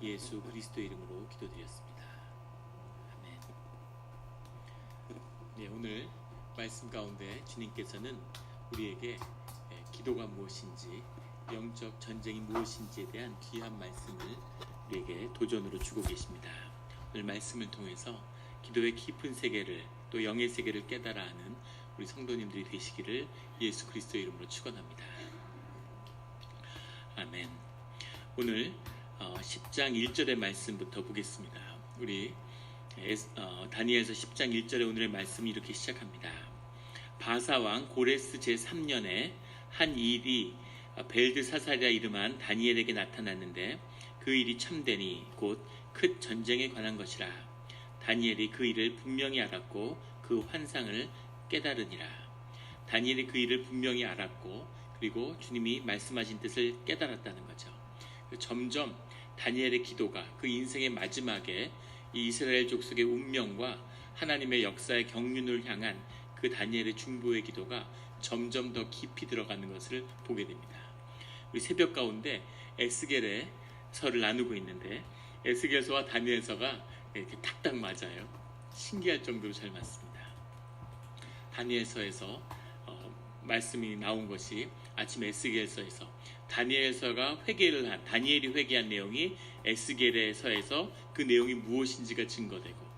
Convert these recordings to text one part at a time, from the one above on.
예수 그리스도 이름으로 기도드렸습니다. 아멘. 네, 오늘 말씀 가운데 주님께서는 우리에게 기도가 무엇인지, 영적 전쟁이 무엇인지에 대한 귀한 말씀을 우리에게 도전으로 주고 계십니다. 오늘 말씀을 통해서 기도의 깊은 세계를, 또 영의 세계를 깨달아 하는 우리 성도님들이 되시기를 예수 그리스도 이름으로 축원합니다. 아멘. 오늘 10장 1절의 말씀부터 보겠습니다. 우리 다니엘서 10장 1절의 오늘의 말씀이 이렇게 시작합니다. 바사왕 고레스 제3년에 한 일이 벨드사사리라 이름한 다니엘에게 나타났는데 그 일이 참되니 곧 큰 전쟁에 관한 것이라. 다니엘이 그 일을 분명히 알았고 그 환상을 깨달으니라. 다니엘이 그 일을 분명히 알았고 그리고 주님이 말씀하신 뜻을 깨달았다는 거죠. 점점 다니엘의 기도가 그 인생의 마지막에 이 이스라엘 족속의 운명과 하나님의 역사의 경륜을 향한 그 다니엘의 중보의 기도가 점점 더 깊이 들어가는 것을 보게 됩니다. 우리 새벽 가운데 에스겔서를 나누고 있는데 에스겔서와 다니엘서가 이렇게 딱딱 맞아요. 신기할 정도로 잘 맞습니다. 다니엘서에서 말씀이 나온 것이 아침 에스겔서에서 다니엘서가 다니엘이 회개한 내용이 에스겔서에서 그 내용이 무엇인지가 증거되고,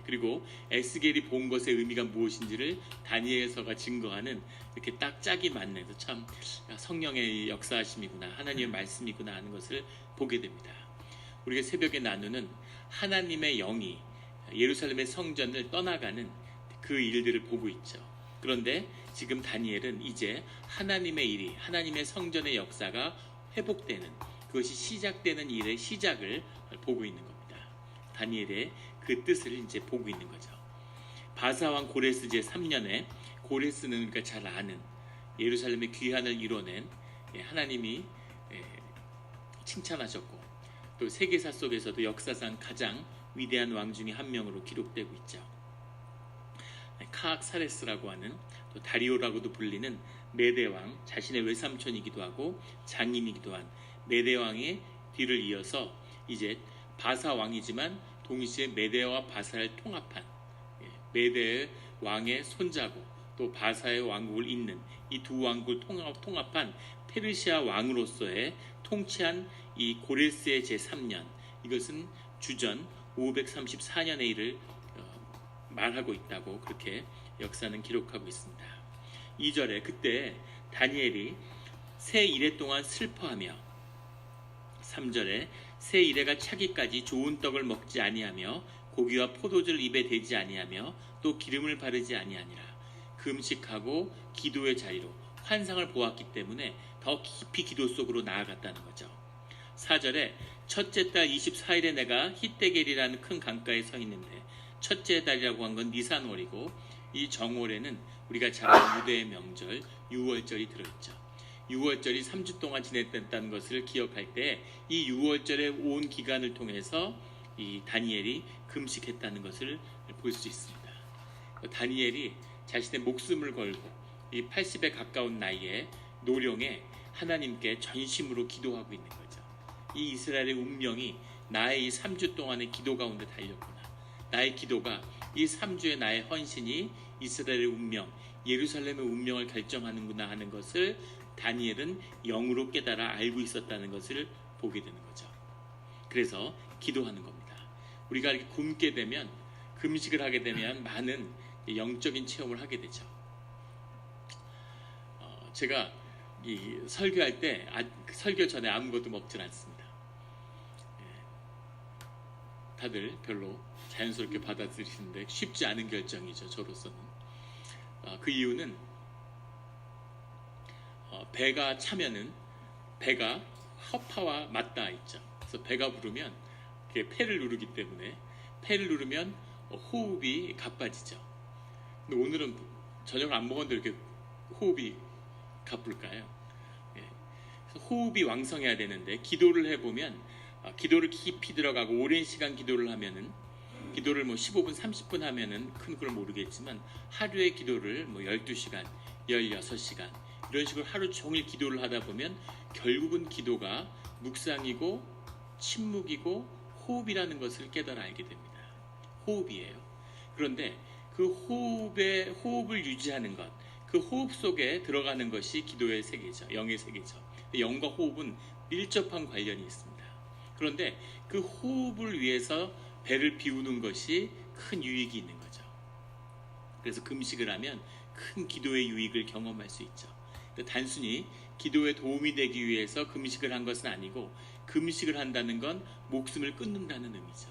그리고 에스겔이 본 것의 의미가 무엇인지를 다니엘서가 증거하는 이렇게 딱 짝이 맞는, 참 성령의 역사하심이구나, 하나님의 말씀이구나 하는 것을 보게 됩니다. 우리가 새벽에 나누는 하나님의 영이 예루살렘의 성전을 떠나가는 그 일들을 보고 있죠. 그런데 지금 다니엘은 이제 하나님의 일이, 하나님의 성전의 역사가 회복되는, 그것이 시작되는 일의 시작을 보고 있는 겁니다. 다니엘의 그 뜻을 이제 보고 있는 거죠. 바사왕 고레스 제3년에, 고레스는 우리가 잘 아는 예루살렘의 귀환을 이뤄낸 하나님이 칭찬하셨고, 또 세계사 속에서도 역사상 가장 위대한 왕 중에 한 명으로 기록되고 있죠. 카악사레스라고 하는, 또 다리오라고도 불리는 메대왕, 자신의 외삼촌이기도 하고 장인이기도 한 메대왕의 뒤를 이어서 이제 바사왕이지만 동시에 메대와 바사를 통합한, 메대 왕의 손자고 또 바사의 왕국을 잇는 이 두 왕국을 통합한 페르시아 왕으로서의 통치한 이 고레스의 제3년, 이것은 주전 534년의 일을 말하고 있다고 그렇게 역사는 기록하고 있습니다. 2절에 그때 다니엘이 새 이래 동안 슬퍼하며, 3절에 새 이래가 차기까지 좋은 떡을 먹지 아니하며 고기와 포도주를 입에 대지 아니하며 또 기름을 바르지 아니하니라. 금식하고 기도의 자리로 환상을 보았기 때문에 더 깊이 기도 속으로 나아갔다는 거죠. 4절에 첫째 달 24일에 내가 히데겔이라는 큰 강가에 서 있는데, 첫째 달이라고 한 건 니산월이고 이 정월에는 우리가 잘 아는 유대의 명절 6월절이 들어있죠. 6월절이 3주 동안 지냈다는 것을 기억할 때 이 6월절의 온 기간을 통해서 이 다니엘이 금식했다는 것을 볼 수 있습니다. 다니엘이 자신의 목숨을 걸고 이 80에 가까운 나이에 노령에 하나님께 전심으로 기도하고 있는 거죠. 이 이스라엘의 운명이 나의 이 3주 동안의 기도 가운데 달렸구나. 나의 기도가, 이 3주의 나의 헌신이 이스라엘의 운명, 예루살렘의 운명을 결정하는구나 하는 것을 다니엘은 영으로 깨달아 알고 있었다는 것을 보게 되는 거죠. 그래서 기도하는 겁니다. 우리가 이렇게 굶게 되면, 금식을 하게 되면 많은 영적인 체험을 하게 되죠. 제가 이 설교할 때 설교 전에 아무것도 먹질 않습니다. 다들 별로 자연스럽게 받아들이시는데 쉽지 않은 결정이죠, 저로서는. 그 이유는 배가 차면은 배가 허파와 맞닿아 있죠. 그래서 배가 부르면 폐를 누르기 때문에, 폐를 누르면 호흡이 가빠지죠. 근데 오늘은 저녁을 안 먹었는데 이렇게 호흡이 가쁠까요? 그래서 호흡이 왕성해야 되는데, 기도를 해보면 기도를 깊이 들어가고 오랜 시간 기도를 하면은, 기도를 15분 30분 하면은 큰 걸 모르겠지만 하루에 기도를 12시간 16시간 이런 식으로 하루 종일 기도를 하다 보면 결국은 기도가 묵상이고 침묵이고 호흡이라는 것을 깨달아 알게 됩니다. 호흡이에요. 그런데 그 호흡을 유지하는 것, 그 호흡 속에 들어가는 것이 기도의 세계죠. 영의 세계죠. 영과 호흡은 밀접한 관련이 있습니다. 그런데 그 호흡을 위해서 배를 비우는 것이 큰 유익이 있는 거죠. 그래서 금식을 하면 큰 기도의 유익을 경험할 수 있죠. 단순히 기도에 도움이 되기 위해서 금식을 한 것은 아니고, 금식을 한다는 건 목숨을 끊는다는 의미죠.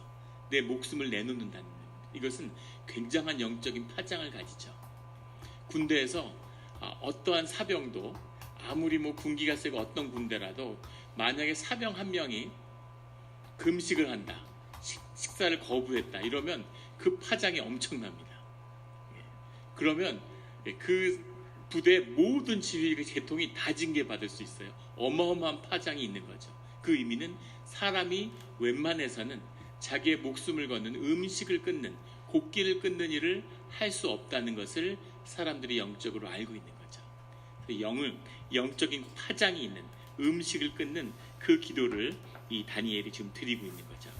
내 목숨을 내놓는다는 의미. 이것은 굉장한 영적인 파장을 가지죠. 군대에서 어떠한 사병도, 아무리 군기가 세고 어떤 군대라도 만약에 사병 한 명이 금식을 한다, 식사를 거부했다, 이러면 그 파장이 엄청납니다. 그러면 그 부대 모든 지휘 계통이 다 징계받을 수 있어요. 어마어마한 파장이 있는 거죠. 그 의미는 사람이 웬만해서는 자기의 목숨을 거는, 음식을 끊는, 곡기를 끊는 일을 할 수 없다는 것을 사람들이 영적으로 알고 있는 거죠. 영적인 파장이 있는, 음식을 끊는 그 기도를 이 다니엘이 지금 드리고 있는 거죠.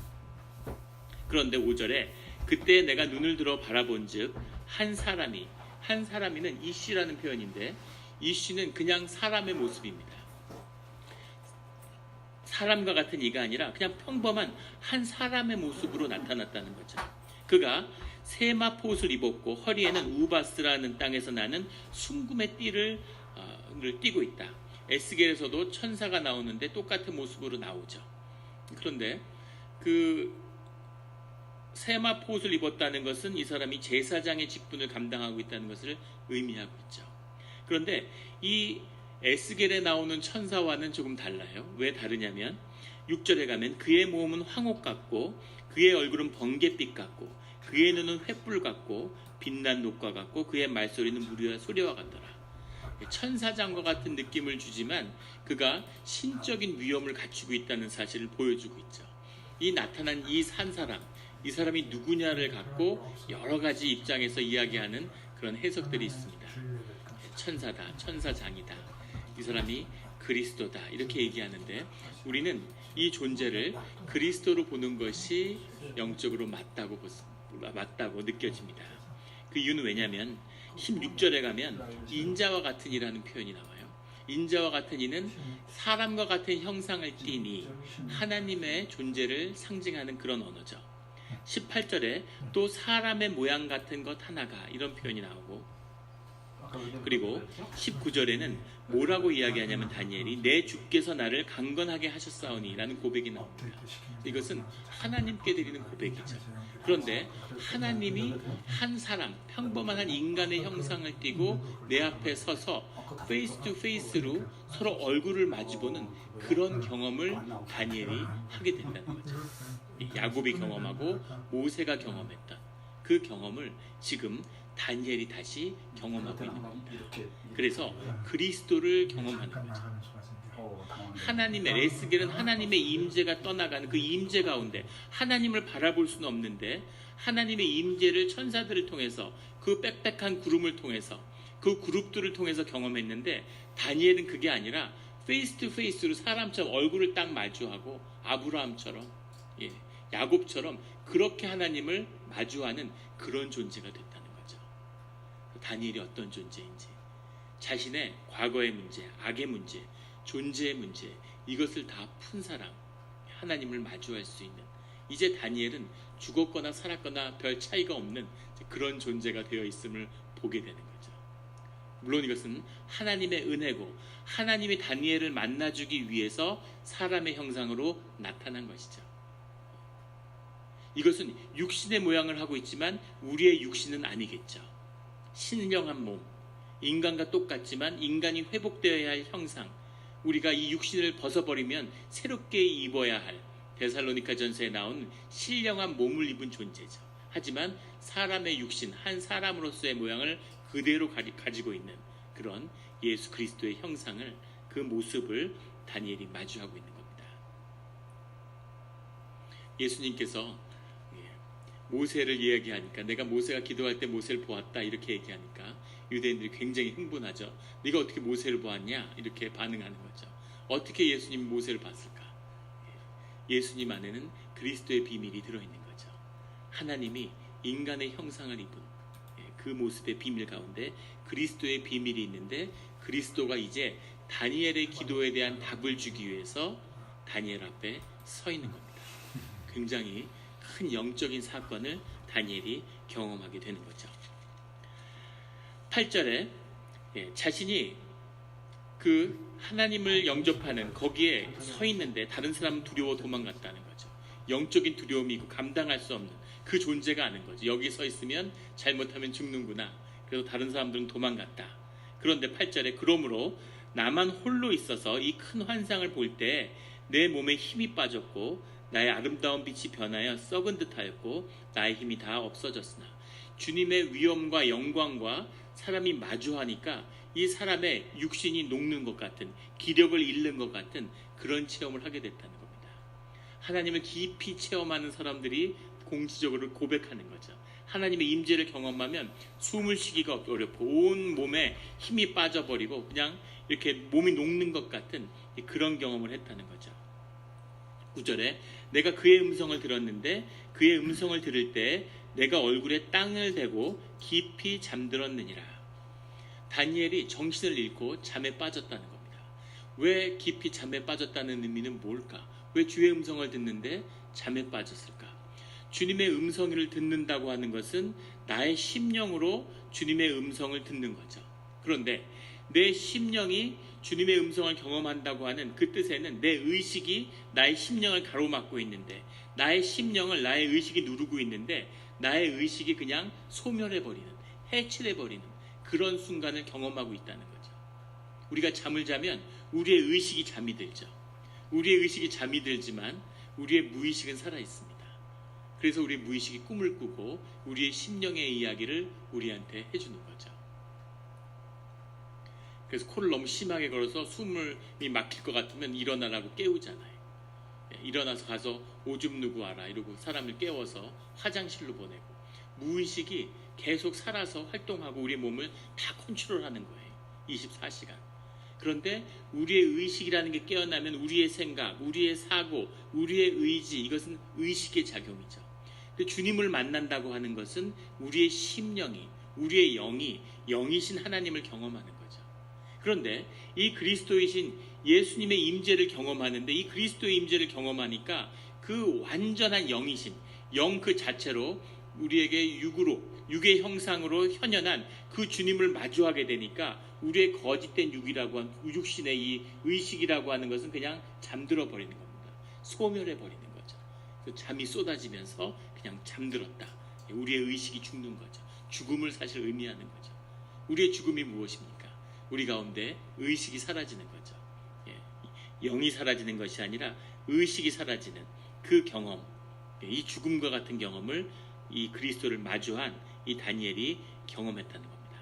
그런데 5절에 그때 내가 눈을 들어 바라본즉 한 사람이는 이씨라는 표현인데, 이씨는 그냥 사람의 모습입니다. 사람과 같은 이가 아니라 그냥 평범한 한 사람의 모습으로 나타났다는 거죠. 그가 세마포옷을 입었고 허리에는 우바스라는 땅에서 나는 순금의 띠를 띠고 있다. 에스겔에서도 천사가 나오는데 똑같은 모습으로 나오죠. 그런데 그 세마포옷을 입었다는 것은 이 사람이 제사장의 직분을 감당하고 있다는 것을 의미하고 있죠. 그런데 이 에스겔에 나오는 천사와는 조금 달라요. 왜 다르냐면 6절에 가면 그의 몸은 황옥 같고 그의 얼굴은 번갯빛 같고 그의 눈은 횃불 같고 빛난 녹과 같고 그의 말소리는 무리와 소리와 같더라. 천사장과 같은 느낌을 주지만 그가 신적인 위엄을 갖추고 있다는 사실을 보여주고 있죠. 이 나타난 이 사람, 이 사람이 누구냐를 갖고 여러 가지 입장에서 이야기하는 그런 해석들이 있습니다. 천사다, 천사장이다, 이 사람이 그리스도다, 이렇게 얘기하는데 우리는 이 존재를 그리스도로 보는 것이 영적으로 맞다고 느껴집니다. 그 이유는 왜냐하면 16절에 가면 인자와 같은 이라는 표현이 나와요. 인자와 같은 이는 사람과 같은 형상을 띠니 하나님의 존재를 상징하는 그런 언어죠. 18절에 또 사람의 모양 같은 것 하나가, 이런 표현이 나오고, 그리고 19절에는 뭐라고 이야기하냐면 다니엘이 내 주께서 나를 강건하게 하셨사오니 라는 고백이 나옵니다. 이것은 하나님께 드리는 고백이죠. 그런데 하나님이 한 사람, 평범한 한 인간의 형상을 띠고 내 앞에 서서 페이스 투 페이스로 서로 얼굴을 마주보는 그런 경험을 다니엘이 하게 된다는 거죠. 야곱이 경험하고 모세가 경험했던 그 경험을 지금 다니엘이 다시 경험하고 있는 겁니다. 그래서 그리스도를 경험하는 거죠. 하나님의, 에스겔은 하나님의 임재가 떠나가는 그 임재 가운데 하나님을 바라볼 수는 없는데 하나님의 임재를 천사들을 통해서, 그 빽빽한 구름을 통해서, 그 그룹들을 통해서 경험했는데 다니엘은 그게 아니라 페이스 투 페이스로 사람처럼 얼굴을 딱 마주하고 아브라함처럼, 야곱처럼 그렇게 하나님을 마주하는 그런 존재가 됐다는 거죠. 다니엘이 어떤 존재인지, 자신의 과거의 문제, 악의 문제, 존재의 문제, 이것을 다 푼 사람, 하나님을 마주할 수 있는, 이제 다니엘은 죽었거나 살았거나 별 차이가 없는 그런 존재가 되어 있음을 보게 되는 거죠. 물론 이것은 하나님의 은혜고 하나님이 다니엘을 만나주기 위해서 사람의 형상으로 나타난 것이죠. 이것은 육신의 모양을 하고 있지만 우리의 육신은 아니겠죠. 신령한 몸, 인간과 똑같지만 인간이 회복되어야 할 형상, 우리가 이 육신을 벗어버리면 새롭게 입어야 할 데살로니가 전서에 나온 신령한 몸을 입은 존재죠. 하지만 사람의 육신, 한 사람으로서의 모양을 그대로 가지고 있는 그런 예수 그리스도의 형상을, 그 모습을 다니엘이 마주하고 있는 겁니다. 예수님께서 모세를 이야기하니까, 내가 모세가 기도할 때 모세를 보았다 이렇게 얘기하니까 유대인들이 굉장히 흥분하죠. 네가 어떻게 모세를 보았냐 이렇게 반응하는 거죠. 어떻게 예수님이 모세를 봤을까? 예수님 안에는 그리스도의 비밀이 들어있는 거죠. 하나님이 인간의 형상을 입은 그 모습의 비밀 가운데 그리스도의 비밀이 있는데, 그리스도가 이제 다니엘의 기도에 대한 답을 주기 위해서 다니엘 앞에 서 있는 겁니다. 굉장히 큰 영적인 사건을 다니엘이 경험하게 되는 거죠. 8절에 자신이 그 하나님을 영접하는 거기에 서 있는데 다른 사람은 두려워 도망갔다는 거죠. 영적인 두려움이고 감당할 수 없는 그 존재가 아는 거죠. 여기 서 있으면 잘못하면 죽는구나. 그래서 다른 사람들은 도망갔다. 그런데 8절에 그러므로 나만 홀로 있어서 이 큰 환상을 볼 때 내 몸에 힘이 빠졌고 나의 아름다운 빛이 변하여 썩은 듯하였고 나의 힘이 다 없어졌으나, 주님의 위엄과 영광과 사람이 마주하니까 이 사람의 육신이 녹는 것 같은, 기력을 잃는 것 같은 그런 체험을 하게 됐다는 겁니다. 하나님을 깊이 체험하는 사람들이 공지적으로 고백하는 거죠. 하나님의 임재를 경험하면 숨을 쉬기가 어렵고 온 몸에 힘이 빠져버리고 그냥 이렇게 몸이 녹는 것 같은 그런 경험을 했다는 거죠. 9절에 내가 그의 음성을 들었는데 그의 음성을 들을 때 내가 얼굴에 땅을 대고 깊이 잠들었느니라. 다니엘이 정신을 잃고 잠에 빠졌다는 겁니다. 왜 깊이 잠에 빠졌다는 의미는 뭘까? 왜 주의 음성을 듣는데 잠에 빠졌을까? 주님의 음성을 듣는다고 하는 것은 나의 심령으로 주님의 음성을 듣는 거죠. 그런데 내 심령이 주님의 음성을 경험한다고 하는 그 뜻에는 내 의식이 나의 심령을 가로막고 있는데, 나의 심령을 나의 의식이 누르고 있는데 나의 의식이 그냥 소멸해버리는, 해체돼버리는 그런 순간을 경험하고 있다는 거죠. 우리가 잠을 자면 우리의 의식이 잠이 들죠. 우리의 의식이 잠이 들지만 우리의 무의식은 살아있습니다. 그래서 우리의 무의식이 꿈을 꾸고 우리의 심령의 이야기를 우리한테 해주는 거죠. 그래서 코를 너무 심하게 걸어서 숨이 막힐 것 같으면 일어나라고 깨우잖아요. 일어나서 가서 오줌 누구 와라 이러고 사람을 깨워서 화장실로 보내고, 무의식이 계속 살아서 활동하고 우리의 몸을 다 컨트롤하는 거예요. 24시간. 그런데 우리의 의식이라는 게 깨어나면 우리의 생각, 우리의 사고, 우리의 의지, 이것은 의식의 작용이죠. 근데 주님을 만난다고 하는 것은 우리의 심령이, 우리의 영이신 하나님을 경험하는 거죠. 그런데 이 그리스도이신 예수님의 임재를 경험하는데, 이 그리스도의 임재를 경험하니까 그 완전한 영이신 영 그 자체로 우리에게 육의 형상으로 현현한 그 주님을 마주하게 되니까 우리의 거짓된 육신의 이 의식이라고 하는 것은 그냥 잠들어 버리는 겁니다. 소멸해 버리는 거죠. 그래서 잠이 쏟아지면서 그냥 잠들었다. 우리의 의식이 죽는 거죠. 죽음을 사실 의미하는 거죠. 우리의 죽음이 무엇입니까? 우리 가운데 의식이 사라지는 거죠. 영이 사라지는 것이 아니라 의식이 사라지는 그 경험, 이 죽음과 같은 경험을 이 그리스도를 마주한 이 다니엘이 경험했다는 겁니다.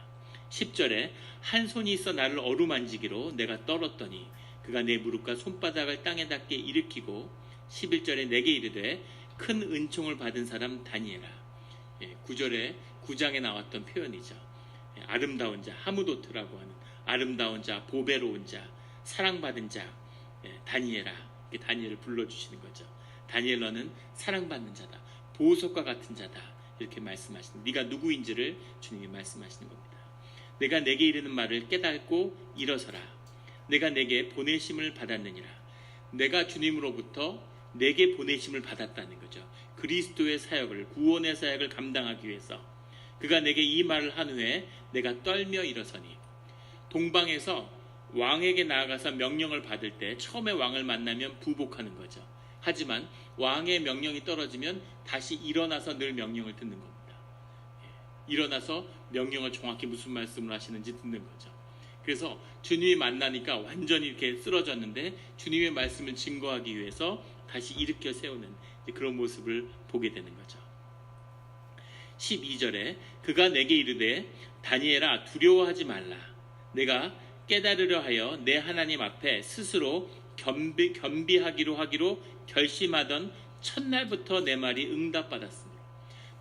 10절에 한 손이 있어 나를 어루만지기로 내가 떨었더니 그가 내 무릎과 손바닥을 땅에 닿게 일으키고, 11절에 내게 이르되 큰 은총을 받은 사람 다니엘아. 9절에 9장에 나왔던 표현이죠. 아름다운 자, 하무도트라고 하는 아름다운 자, 보배로운 자, 사랑받은 자, 다니엘아. 다니엘을 불러주시는 거죠. 다니엘 너는 사랑받는 자다, 보석과 같은 자다, 이렇게 말씀하시는, 네가 누구인지를 주님이 말씀하시는 겁니다. 내가 내게 이르는 말을 깨닫고 일어서라. 내가 내게 보내심을 받았느니라. 내가 주님으로부터 내게 보내심을 받았다는 거죠. 그리스도의 사역을, 구원의 사역을 감당하기 위해서 그가 내게 이 말을 한 후에 내가 떨며 일어서니. 동방에서 왕에게 나아가서 명령을 받을 때 처음에 왕을 만나면 부복하는 거죠. 하지만 왕의 명령이 떨어지면 다시 일어나서 늘 명령을 듣는 겁니다. 일어나서 명령을 정확히 무슨 말씀을 하시는지 듣는 거죠. 그래서 주님이 만나니까 완전히 이렇게 쓰러졌는데 주님의 말씀을 증거하기 위해서 다시 일으켜 세우는 그런 모습을 보게 되는 거죠. 12절에 그가 내게 이르되 다니엘아 두려워하지 말라. 내가 깨달으려 하여 내 하나님 앞에 스스로 겸비하기로 하기로 결심하던 첫날부터 내 말이 응답받았으므로.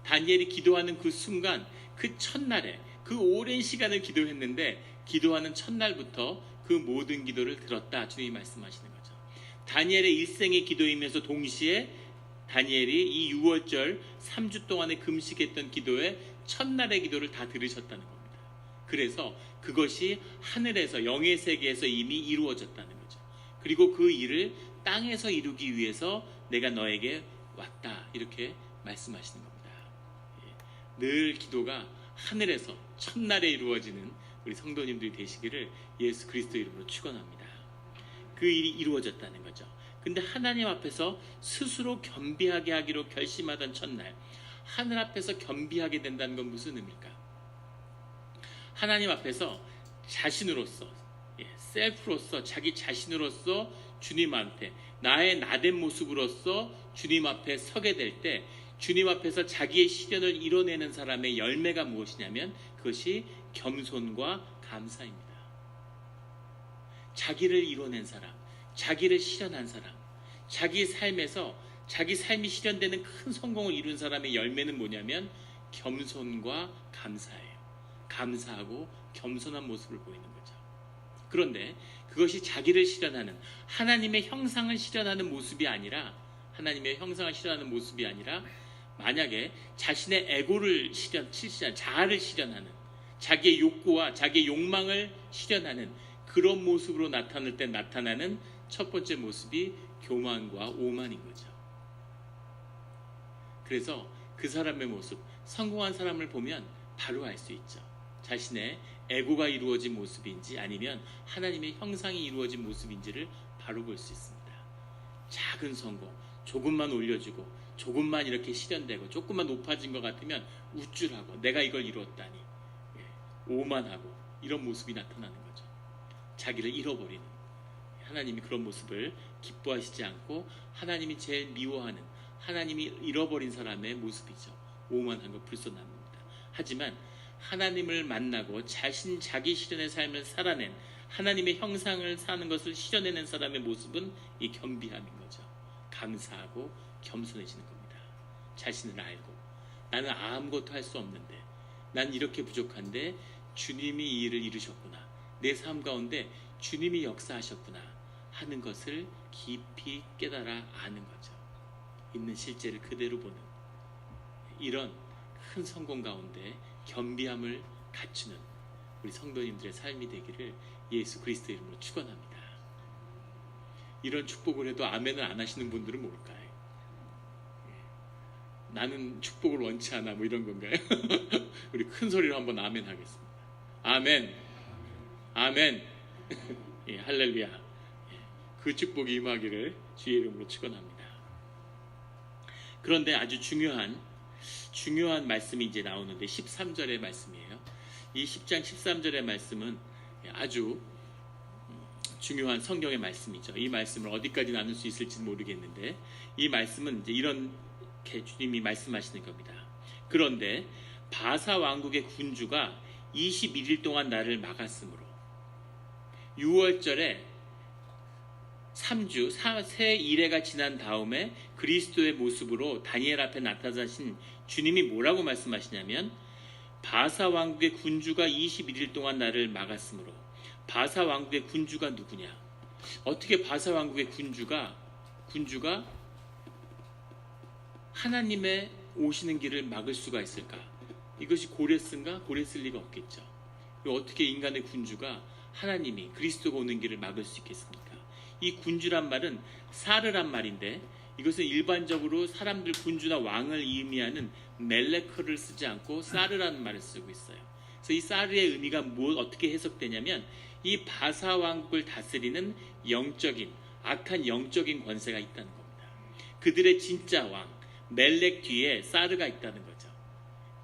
다니엘이 기도하는 그 순간, 그 첫날에, 그 오랜 시간을 기도했는데 기도하는 첫날부터 그 모든 기도를 들었다, 주님이 말씀하시는 거죠. 다니엘의 일생의 기도이면서 동시에 다니엘이 이 6월절 3주 동안에 금식했던 기도의 첫날의 기도를 다 들으셨다는 겁니다. 그래서 그것이 하늘에서 영의 세계에서 이미 이루어졌다는 거죠. 그리고 그 일을 땅에서 이루기 위해서 내가 너에게 왔다, 이렇게 말씀하시는 겁니다. 늘 기도가 하늘에서 첫날에 이루어지는 우리 성도님들이 되시기를 예수 그리스도 이름으로 축원합니다. 그 일이 이루어졌다는 거죠. 근데 하나님 앞에서 스스로 겸비하게 하기로 결심하던 첫날, 하늘 앞에서 겸비하게 된다는 건 무슨 의미일까? 하나님 앞에서 자신으로서, 셀프로서, 자기 자신으로서 주님한테 나의 나된 모습으로서 주님 앞에 서게 될 때, 주님 앞에서 자기의 시련을 이뤄내는 사람의 열매가 무엇이냐면 그것이 겸손과 감사입니다. 자기를 이뤄낸 사람, 자기를 실현한 사람, 자기 삶에서 자기 삶이 실현되는 큰 성공을 이룬 사람의 열매는 뭐냐면 겸손과 감사예요. 감사하고 겸손한 모습을 보이는 거죠. 그런데 그것이 자기를 실현하는, 하나님의 형상을 실현하는 모습이 아니라, 하나님의 형상을 실현하는 모습이 아니라 만약에 자신의 에고를 자아를 실현하는, 자기의 욕구와 자기의 욕망을 실현하는 그런 모습으로 나타날 때 나타나는 첫 번째 모습이 교만과 오만인 거죠. 그래서 그 사람의 모습, 성공한 사람을 보면 바로 알 수 있죠. 자신의 에고가 이루어진 모습인지 아니면 하나님의 형상이 이루어진 모습인지를 바로 볼 수 있습니다. 작은 성공, 조금만 올려주고 조금만 이렇게 실현되고 조금만 높아진 것 같으면 우쭐하고 내가 이걸 이루었다니, 오만하고 이런 모습이 나타나는 거죠. 자기를 잃어버리는, 하나님이 그런 모습을 기뻐하시지 않고 하나님이 제일 미워하는, 하나님이 잃어버린 사람의 모습이죠. 오만한 것, 불손합니다. 하지만 하나님을 만나고 자기 실현의 삶을 살아낸, 하나님의 형상을 사는 것을 실현해낸 사람의 모습은 이 겸비함인 거죠. 감사하고 겸손해지는 겁니다. 자신을 알고 나는 아무것도 할 수 없는데, 난 이렇게 부족한데 주님이 이 일을 이루셨구나, 내 삶 가운데 주님이 역사하셨구나 하는 것을 깊이 깨달아 아는 거죠. 있는 실제를 그대로 보는, 이런 큰 성공 가운데 겸비함을 갖추는 우리 성도님들의 삶이 되기를 예수 그리스도 이름으로 축원합니다. 이런 축복을 해도 아멘을 안 하시는 분들은 뭘까요? 나는 축복을 원치 않아, 뭐 이런 건가요? 우리 큰 소리로 한번 아멘 하겠습니다. 아멘, 아멘. 예, 할렐루야. 그 축복이 임하기를 주의 이름으로 축원합니다. 그런데 아주 중요한 말씀이 이제 나오는데 13절의 말씀이에요. 이 10장 13절의 말씀은 아주 중요한 성경의 말씀이죠. 이 말씀을 어디까지 나눌 수 있을지 모르겠는데, 이 말씀은 이제 이렇게 주님이 말씀하시는 겁니다. 그런데 바사 왕국의 군주가 21일 동안 나를 막았으므로 6월절에 3주 새 이래가 지난 다음에 그리스도의 모습으로 다니엘 앞에 나타나신 주님이 뭐라고 말씀하시냐면, 바사 왕국의 군주가 21일 동안 나를 막았으므로. 바사 왕국의 군주가 누구냐? 어떻게 바사 왕국의 군주가 하나님의 오시는 길을 막을 수가 있을까? 이것이 고레스인가? 고레스일 리가 없겠죠. 어떻게 인간의 군주가 하나님이 그리스도가 오는 길을 막을 수 있겠습니까? 이 군주란 말은 사르란 말인데, 이것은 일반적으로 사람들 군주나 왕을 의미하는 멜레크를 쓰지 않고 사르라는 말을 쓰고 있어요. 그래서 이 사르의 의미가 어떻게 해석되냐면, 이 바사 왕국을 다스리는 악한 영적인 권세가 있다는 겁니다. 그들의 진짜 왕 멜렉 뒤에 사르가 있다는 거죠.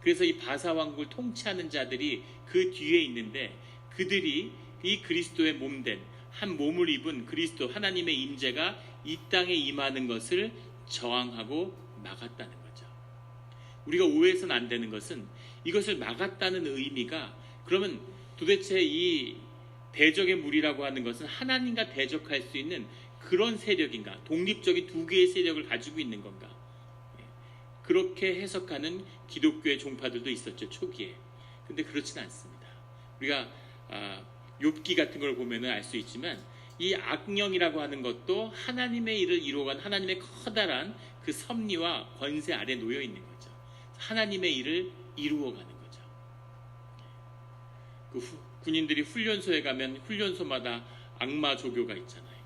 그래서 이 바사 왕국을 통치하는 자들이 그 뒤에 있는데, 그들이 이 그리스도의 몸된 한 몸을 입은 그리스도 하나님의 임재가 이 땅에 임하는 것을 저항하고 막았다는 거죠. 우리가 오해해서는 안 되는 것은, 이것을 막았다는 의미가, 그러면 도대체 이 대적의 무리라고 하는 것은 하나님과 대적할 수 있는 그런 세력인가? 독립적인 두 개의 세력을 가지고 있는 건가? 그렇게 해석하는 기독교의 종파들도 있었죠, 초기에. 근데 그렇지는 않습니다. 우리가 욥기 같은 걸 보면 알 수 있지만, 이 악령이라고 하는 것도 하나님의 일을 이루어간 하나님의 커다란 그 섭리와 권세 아래 놓여 있는 거죠. 하나님의 일을 이루어가는 거죠. 군인들이 훈련소에 가면 훈련소마다 악마 조교가 있잖아요.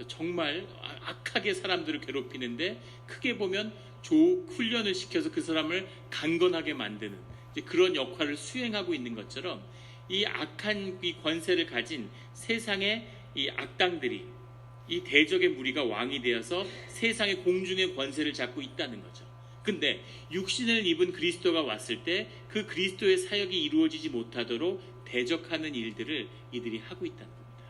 정말 악하게 사람들을 괴롭히는데 크게 보면 훈련을 시켜서 그 사람을 강건하게 만드는 그런 역할을 수행하고 있는 것처럼 이 악한 이 권세를 가진 세상의 이 악당들이 이 대적의 무리가 왕이 되어서 세상의 공중의 권세를 잡고 있다는 거죠. 근데 육신을 입은 그리스도가 왔을 때 그 그리스도의 사역이 이루어지지 못하도록 대적하는 일들을 이들이 하고 있다는 겁니다.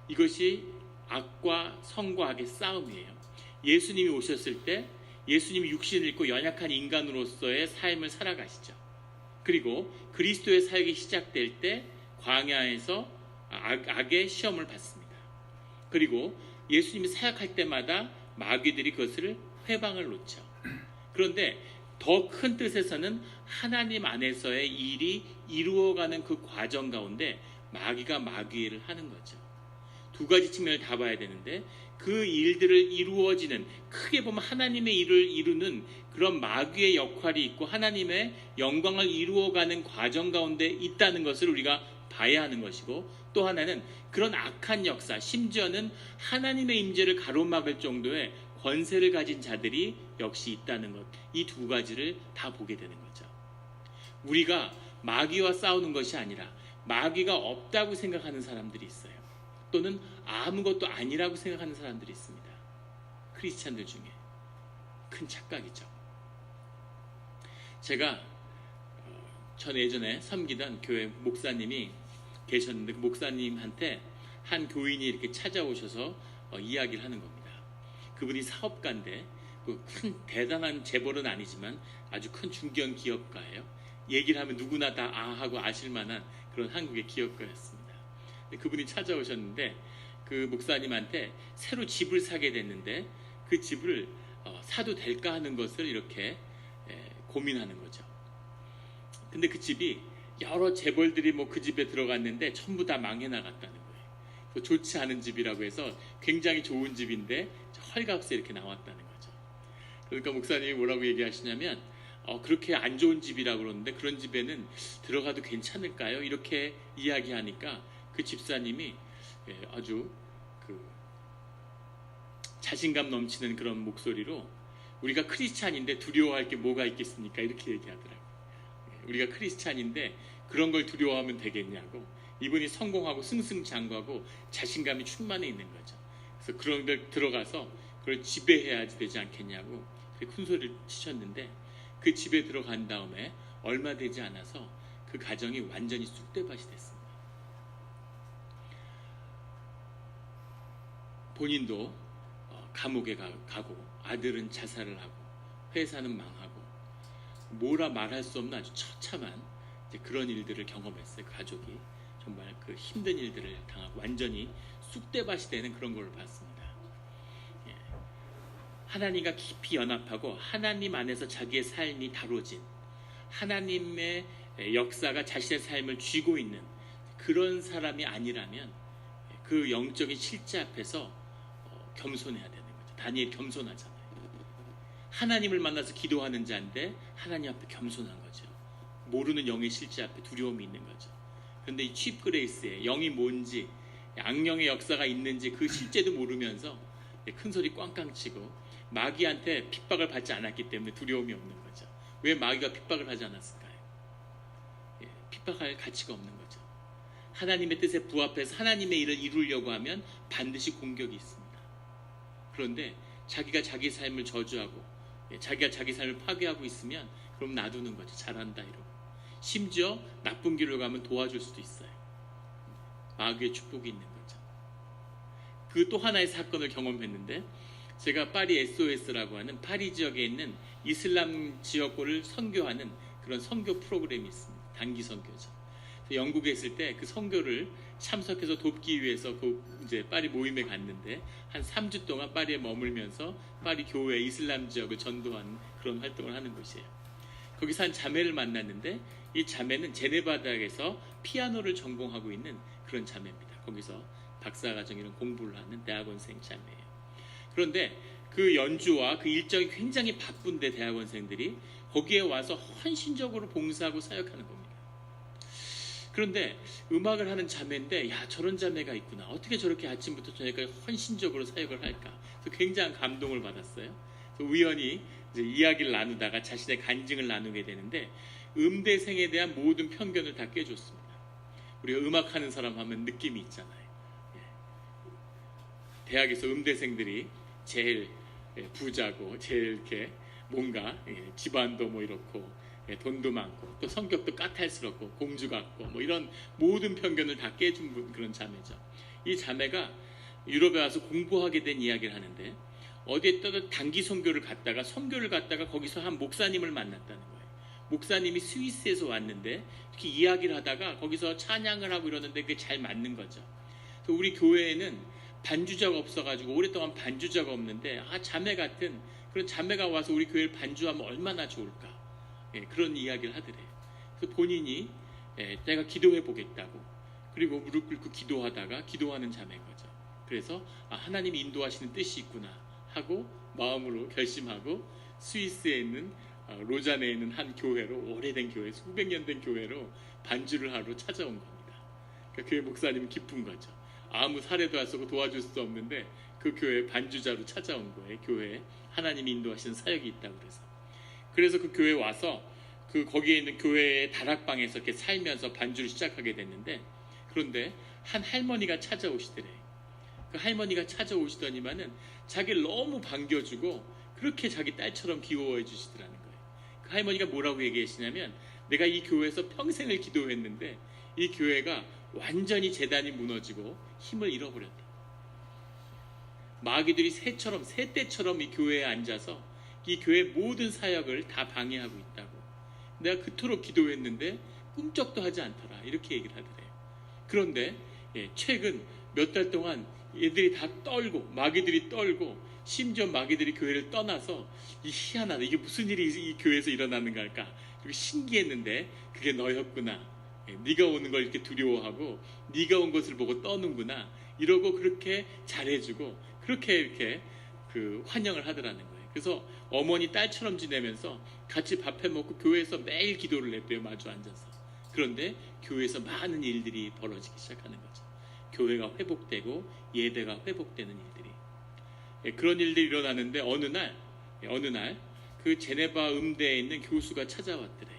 이것이 악과 성과 악의 싸움이에요. 예수님이 오셨을 때 예수님이 육신을 입고 연약한 인간으로서의 삶을 살아가시죠. 그리고 그리스도의 사역이 시작될 때 광야에서 악의 시험을 받습니다. 그리고 예수님이 사역할 때마다 마귀들이 그것을 회방을 놓죠. 그런데 더 큰 뜻에서는 하나님 안에서의 일이 이루어가는 그 과정 가운데 마귀가 마귀를 하는 거죠. 두 가지 측면을 다 봐야 되는데 그 일들을 이루어지는, 크게 보면 하나님의 일을 이루는 그런 마귀의 역할이 있고 하나님의 영광을 이루어가는 과정 가운데 있다는 것을 우리가 봐야 하는 것이고, 또 하나는 그런 악한 역사, 심지어는 하나님의 임재를 가로막을 정도의 권세를 가진 자들이 역시 있다는 것, 이 두 가지를 다 보게 되는 거죠. 우리가 마귀와 싸우는 것이 아니라 마귀가 없다고 생각하는 사람들이 있어요. 또는 아무것도 아니라고 생각하는 사람들이 있습니다. 크리스찬들 중에. 큰 착각이죠. 제가 전 예전에 섬기던 교회 목사님이 계셨는데 그 목사님한테 한 교인이 이렇게 찾아오셔서 이야기를 하는 겁니다. 그분이 사업가인데 큰 대단한 재벌은 아니지만 아주 큰 중견 기업가예요. 얘기를 하면 누구나 다 하고 아실 만한 그런 한국의 기업가였습니다. 그분이 찾아오셨는데 그 목사님한테 새로 집을 사게 됐는데 그 집을 사도 될까 하는 것을 이렇게 고민하는 거죠. 근데 그 집이 여러 재벌들이 그 집에 들어갔는데 전부 다 망해 나갔다는 거예요. 좋지 않은 집이라고 해서 굉장히 좋은 집인데 헐값에 이렇게 나왔다는 거죠. 그러니까 목사님이 뭐라고 얘기하시냐면 그렇게 안 좋은 집이라고 그러는데 그런 집에는 들어가도 괜찮을까요? 이렇게 이야기하니까 그 집사님이 아주 자신감 넘치는 그런 목소리로 우리가 크리스찬인데 두려워할 게 뭐가 있겠습니까? 이렇게 얘기하더라고요. 우리가 크리스찬인데 그런 걸 두려워하면 되겠냐고. 이분이 성공하고 승승장구하고 자신감이 충만해 있는 거죠. 그래서 그런 데 들어가서 그걸 지배해야지 되지 않겠냐고 큰 소리를 치셨는데 그 집에 들어간 다음에 얼마 되지 않아서 그 가정이 완전히 쑥대밭이 됐습니다. 본인도 감옥에 가고 아들은 자살을 하고 회사는 망하고 뭐라 말할 수 없는 아주 처참한 그런 일들을 경험했어요. 가족이 정말 그 힘든 일들을 당하고 완전히 쑥대밭이 되는 그런 걸 봤습니다. 하나님과 깊이 연합하고 하나님 안에서 자기의 삶이 다뤄진 하나님의 역사가 자신의 삶을 쥐고 있는 그런 사람이 아니라면 그 영적인 실제 앞에서 겸손해야 되는 거죠. 다니엘이 겸손하잖아요. 하나님을 만나서 기도하는 자인데 하나님 앞에 겸손한 거죠. 모르는 영의 실제 앞에 두려움이 있는 거죠. 그런데 이 칩 그레이스의 영이 뭔지, 악령의 역사가 있는지 그 실제도 모르면서 큰 소리 꽝꽝 치고 마귀한테 핍박을 받지 않았기 때문에 두려움이 없는 거죠. 왜 마귀가 핍박을 하지 않았을까요? 핍박할 가치가 없는 거죠. 하나님의 뜻에 부합해서 하나님의 일을 이루려고 하면 반드시 공격이 있습니다. 그런데 자기가 자기 삶을 저주하고 자기가 자기 삶을 파괴하고 있으면 그럼 놔두는 거죠. 잘한다 이러고. 심지어 나쁜 길로 가면 도와줄 수도 있어요. 마귀의 축복이 있는 거죠. 그 또 하나의 사건을 경험했는데 제가 파리 SOS라고 하는 파리 지역에 있는 이슬람 지역구를 선교하는 그런 선교 프로그램이 있습니다. 단기 선교죠. 영국에 있을 때 그 선교를 참석해서 돕기 위해서 이제 파리 모임에 갔는데 한 3주 동안 파리에 머물면서 파리 교회 이슬람 지역을 전도하는 그런 활동을 하는 곳이에요. 거기서 한 자매를 만났는데 이 자매는 제네바 대학에서 피아노를 전공하고 있는 그런 자매입니다. 거기서 박사과정 이런 공부를 하는 대학원생 자매예요. 그런데 그 연주와 그 일정이 굉장히 바쁜데 대학원생들이 거기에 와서 헌신적으로 봉사하고 사역하는 겁니다. 그런데 음악을 하는 자매인데 야 저런 자매가 있구나. 어떻게 저렇게 아침부터 저녁까지 헌신적으로 사역을 할까. 그래서 굉장히 감동을 받았어요. 그래서 우연히 이제 이야기를 나누다가 자신의 간증을 나누게 되는데 음대생에 대한 모든 편견을 다 깨줬습니다. 우리가 음악하는 사람 하면 느낌이 있잖아요. 대학에서 음대생들이 제일 부자고 제일 이렇게 뭔가 집안도 뭐 이렇고 돈도 많고 또 성격도 까탈스럽고 공주 같고 뭐 이런 모든 편견을 다 깨준 그런 자매죠. 이 자매가 유럽에 와서 공부하게 된 이야기를 하는데 어디에 떠도 단기 선교를 갔다가 거기서 한 목사님을 만났다는 거예요. 목사님이 스위스에서 왔는데 이렇게 이야기를 하다가 거기서 찬양을 하고 이러는데 그게 잘 맞는 거죠. 그래서 우리 교회에는 반주자가 없어가지고 오랫동안 반주자가 없는데 자매 같은 그런 자매가 와서 우리 교회를 반주하면 얼마나 좋을까. 그런 이야기를 하더래요. 그래서 본인이 내가 기도해 보겠다고 그리고 무릎 꿇고 기도하다가 기도하는 자매인 거죠. 그래서 하나님이 인도하시는 뜻이 있구나 하고 마음으로 결심하고 스위스에 있는 로잔에 있는 한 교회로 오래된 교회 수백 년 된 교회로 반주를 하러 찾아온 겁니다. 그러니까 교회 목사님은 기쁜 거죠. 아무 사례도 안 쓰고 도와줄 수 없는데 그 교회 반주자로 찾아온 거예요. 교회에 하나님이 인도하시는 사역이 있다고 그래서 그 교회에 와서 거기에 있는 교회의 다락방에서 이렇게 살면서 반주를 시작하게 됐는데 그런데 한 할머니가 찾아오시더래. 그 할머니가 찾아오시더니만은 자기를 너무 반겨주고 그렇게 자기 딸처럼 귀여워해 주시더라는 거예요. 그 할머니가 뭐라고 얘기하시냐면 내가 이 교회에서 평생을 기도했는데 이 교회가 완전히 재단이 무너지고 힘을 잃어버렸다. 마귀들이 새떼처럼 이 교회에 앉아서 이 교회 모든 사역을 다 방해하고 있다고. 내가 그토록 기도했는데 꿈쩍도 하지 않더라. 이렇게 얘기를 하더래요. 그런데 최근 몇 달 동안 얘들이 다 마귀들이 떨고 심지어 마귀들이 교회를 떠나서 희한하다. 이게 무슨 일이 이 교회에서 일어나는가 할까. 그리고 신기했는데 그게 너였구나. 네가 오는 걸 이렇게 두려워하고 네가 온 것을 보고 떠는구나. 이러고 그렇게 잘해주고 그렇게 이렇게 환영을 하더라는 거예요. 그래서 어머니 딸처럼 지내면서 같이 밥해 먹고 교회에서 매일 기도를 했대요. 마주 앉아서. 그런데 교회에서 많은 일들이 벌어지기 시작하는 거죠. 교회가 회복되고 예배가 회복되는 일들이. 그런 일들이 일어나는데 어느 날 그 제네바 음대에 있는 교수가 찾아왔더래.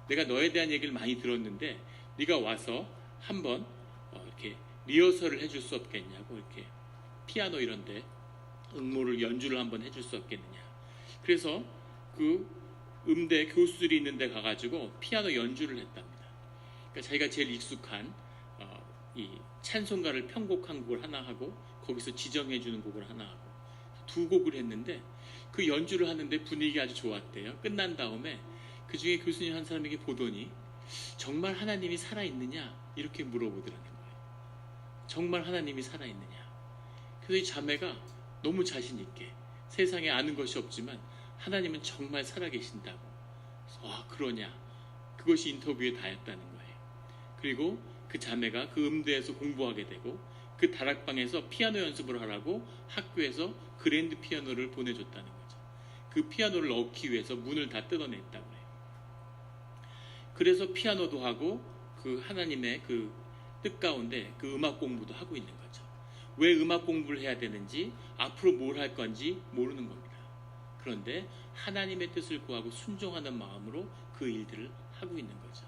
내가 너에 대한 얘기를 많이 들었는데 네가 와서 한번 이렇게 리허설을 해줄 수 없겠냐고 이렇게 피아노 이런데 음모를 연주를 한번 해줄 수 없겠느냐. 그래서 그 음대 교수들이 있는 데 가가지고 피아노 연주를 했답니다. 그러니까 자기가 제일 익숙한 이 찬송가를 편곡한 곡을 하나 하고 거기서 지정해주는 곡을 하나 하고 두 곡을 했는데 그 연주를 하는데 분위기가 아주 좋았대요. 끝난 다음에 그 중에 교수님 한 사람에게 보더니 정말 하나님이 살아있느냐 이렇게 물어보더라는 거예요. 정말 하나님이 살아있느냐. 그래서 이 자매가 너무 자신 있게 세상에 아는 것이 없지만 하나님은 정말 살아계신다고. 그래서 그러냐. 그것이 인터뷰에 다였다는 거예요. 그리고 그 자매가 그 음대에서 공부하게 되고 그 다락방에서 피아노 연습을 하라고 학교에서 그랜드 피아노를 보내줬다는 거죠. 그 피아노를 얻기 위해서 문을 다 뜯어냈다고 해요. 그래서 피아노도 하고 그 하나님의 그 뜻 가운데 그 음악 공부도 하고 있는 거죠. 왜 음악 공부를 해야 되는지 앞으로 뭘 할 건지 모르는 겁니다. 그런데 하나님의 뜻을 구하고 순종하는 마음으로 그 일들을 하고 있는 거죠.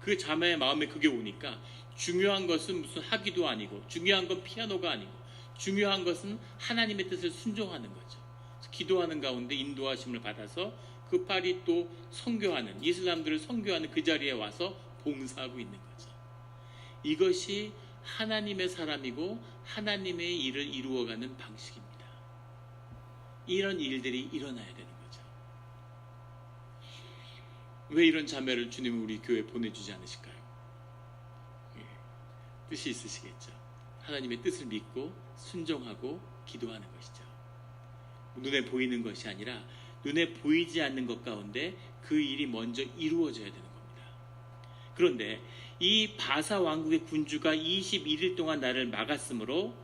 그 자매의 마음에 그게 오니까 중요한 것은 무슨 학위도 아니고 중요한 건 피아노가 아니고 중요한 것은 하나님의 뜻을 순종하는 거죠. 기도하는 가운데 인도하심을 받아서 그 파리 또 선교하는 이슬람들을 선교하는 그 자리에 와서 봉사하고 있는 거죠. 이것이 하나님의 사람이고 하나님의 일을 이루어가는 방식입니다. 이런 일들이 일어나야 되는 거죠. 왜 이런 자매를 주님은 우리 교회에 보내주지 않으실까요? 뜻이 있으시겠죠. 하나님의 뜻을 믿고 순종하고 기도하는 것이죠. 눈에 보이는 것이 아니라 눈에 보이지 않는 것 가운데 그 일이 먼저 이루어져야 되는 겁니다. 그런데 이 바사 왕국의 군주가 21일 동안 나를 막았으므로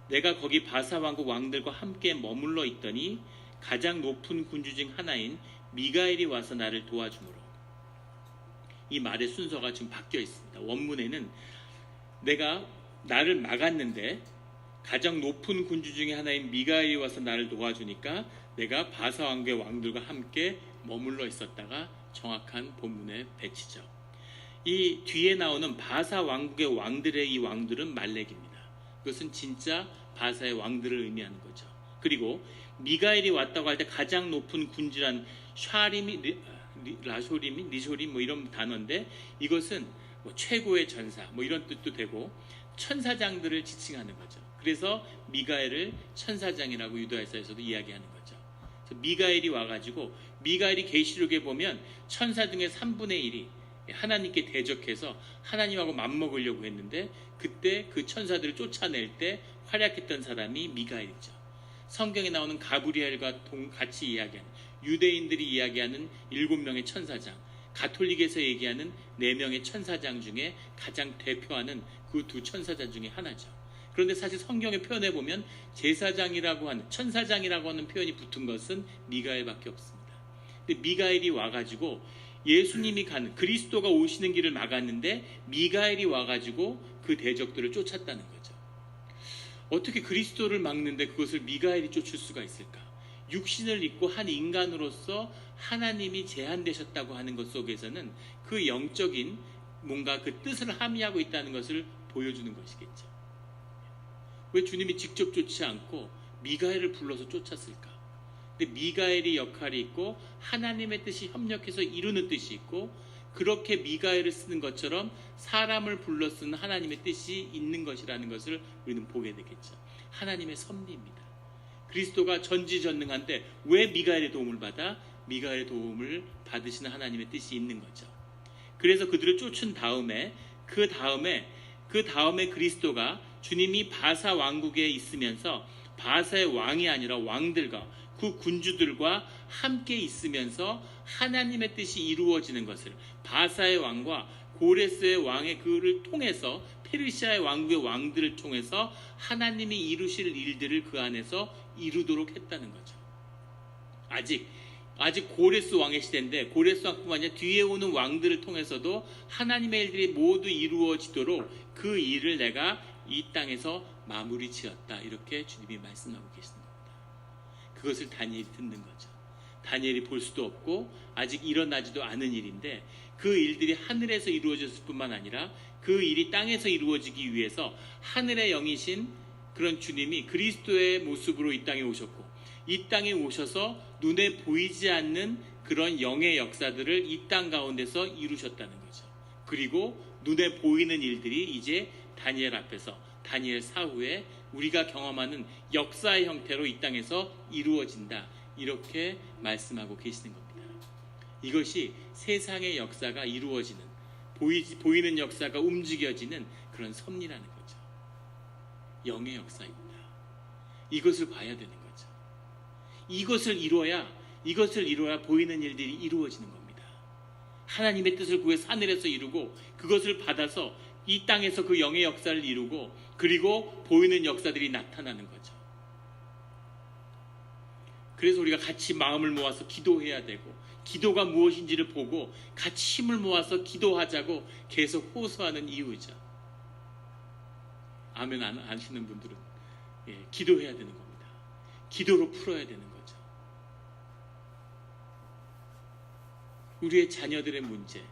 내가 거기 바사 왕국 왕들과 함께 머물러 있더니 가장 높은 군주 중 하나인 미가엘이 와서 나를 도와주므로. 이 말의 순서가 지금 바뀌어 있습니다. 원문에는 내가 나를 막았는데 가장 높은 군주 중에 하나인 미가엘이 와서 나를 도와주니까 내가 바사 왕국의 왕들과 함께 머물러 있었다가 정확한 본문의 배치죠. 이 뒤에 나오는 바사 왕국의 왕들의 이 왕들은 말렉입니다. 그것은 진짜 바사의 왕들을 의미하는 거죠. 그리고 미가엘이 왔다고 할 때 가장 높은 군주란 샤림이 라쇼림이 리쇼림 뭐 이런 단어인데 이것은 뭐 최고의 전사 뭐 이런 뜻도 되고 천사장들을 지칭하는 거죠. 그래서 미가엘을 천사장이라고 유다에서도 이야기하는 거죠. 그래서 미가엘이 와가지고 미가엘이 계시록에 보면 천사 중에 3분의 1이 하나님께 대적해서 하나님하고 맞먹으려고 했는데 그때 그 천사들을 쫓아낼 때 활약했던 사람이 미가엘이죠. 성경에 나오는 가브리엘과 같이 이야기하는 유대인들이 이야기하는 7명의 천사장, 가톨릭에서 얘기하는 4명의 천사장 중에 가장 대표하는 그 두 천사장 중에 하나죠. 그런데 사실 성경의 표현에 보면 제사장이라고 하는 천사장이라고 하는 표현이 붙은 것은 미가엘밖에 없습니다. 근데 미가엘이 와가지고 예수님이 가는 그리스도가 오시는 길을 막았는데 미가엘이 와가지고 그 대적들을 쫓았다는 거죠. 어떻게 그리스도를 막는데 그것을 미가엘이 쫓을 수가 있을까? 육신을 입고 한 인간으로서 하나님이 제한되셨다고 하는 것 속에서는 그 영적인 뭔가 그 뜻을 함의하고 있다는 것을 보여주는 것이겠죠. 왜 주님이 직접 쫓지 않고 미가엘을 불러서 쫓았을까? 근데 미가엘이 역할이 있고 하나님의 뜻이 협력해서 이루는 뜻이 있고 그렇게 미가엘을 쓰는 것처럼 사람을 불러 쓰는 하나님의 뜻이 있는 것이라는 것을 우리는 보게 되겠죠. 하나님의 섭리입니다. 그리스도가 전지전능한데 왜 미가엘의 도움을 받아? 미가엘의 도움을 받으시는 하나님의 뜻이 있는 거죠. 그래서 그들을 쫓은 다음에 그 다음에 그리스도가 주님이 바사 왕국에 있으면서 바사의 왕이 아니라 왕들과 그 군주들과 함께 있으면서 하나님의 뜻이 이루어지는 것을 바사의 왕과 고레스의 왕의 그를 통해서 페르시아의 왕국의 왕들을 통해서 하나님이 이루실 일들을 그 안에서 이루도록 했다는 거죠. 아직 고레스 왕의 시대인데 고레스 왕뿐만 아니라 뒤에 오는 왕들을 통해서도 하나님의 일들이 모두 이루어지도록 그 일을 내가 이 땅에서 마무리 지었다. 이렇게 주님이 말씀하고 계시는 겁니다. 그것을 다니엘이 듣는 거죠. 다니엘이 볼 수도 없고 아직 일어나지도 않은 일인데 그 일들이 하늘에서 이루어졌을 뿐만 아니라 그 일이 땅에서 이루어지기 위해서 하늘의 영이신 그런 주님이 그리스도의 모습으로 이 땅에 오셨고 이 땅에 오셔서 눈에 보이지 않는 그런 영의 역사들을 이 땅 가운데서 이루셨다는 거죠. 그리고 눈에 보이는 일들이 이제 다니엘 앞에서 다니엘 사후에 우리가 경험하는 역사의 형태로 이 땅에서 이루어진다. 이렇게 말씀하고 계시는 겁니다. 이것이 세상의 역사가 이루어지는 보이는 역사가 움직여지는 그런 섭리라는 거죠. 영의 역사입니다. 이것을 봐야 되는 거죠. 이것을 이루어야 보이는 일들이 이루어지는 겁니다. 하나님의 뜻을 구해서 하늘에서 이루고 그것을 받아서 이 땅에서 그 영의 역사를 이루고 그리고 보이는 역사들이 나타나는 거죠. 그래서 우리가 같이 마음을 모아서 기도해야 되고 기도가 무엇인지를 보고 같이 힘을 모아서 기도하자고 계속 호소하는 이유죠. 아멘 안 하시는 분들은 기도해야 되는 겁니다. 기도로 풀어야 되는 거죠. 우리의 자녀들의 문제,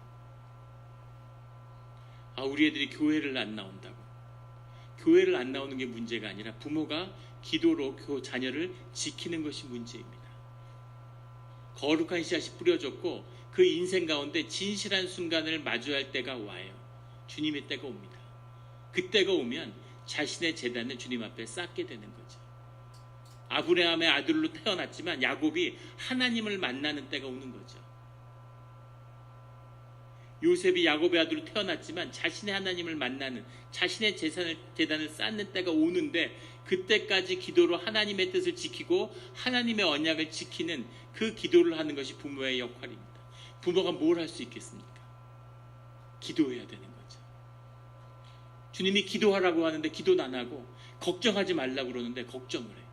우리 애들이 교회를 안 나온다고. 교회를 안 나오는 게 문제가 아니라 부모가 기도로 그 자녀를 지키는 것이 문제입니다. 거룩한 씨앗이 뿌려졌고 그 인생 가운데 진실한 순간을 마주할 때가 와요. 주님의 때가 옵니다. 그때가 오면 자신의 재단을 주님 앞에 쌓게 되는 거죠. 아브라함의 아들로 태어났지만 야곱이 하나님을 만나는 때가 오는 거죠. 요셉이 야곱의 아들로 태어났지만 자신의 하나님을 만나는 자신의 재단을 쌓는 때가 오는데 그때까지 기도로 하나님의 뜻을 지키고 하나님의 언약을 지키는 그 기도를 하는 것이 부모의 역할입니다. 부모가 뭘 할 수 있겠습니까? 기도해야 되는 거죠. 주님이 기도하라고 하는데 기도는 안 하고 걱정하지 말라고 그러는데 걱정을 해요.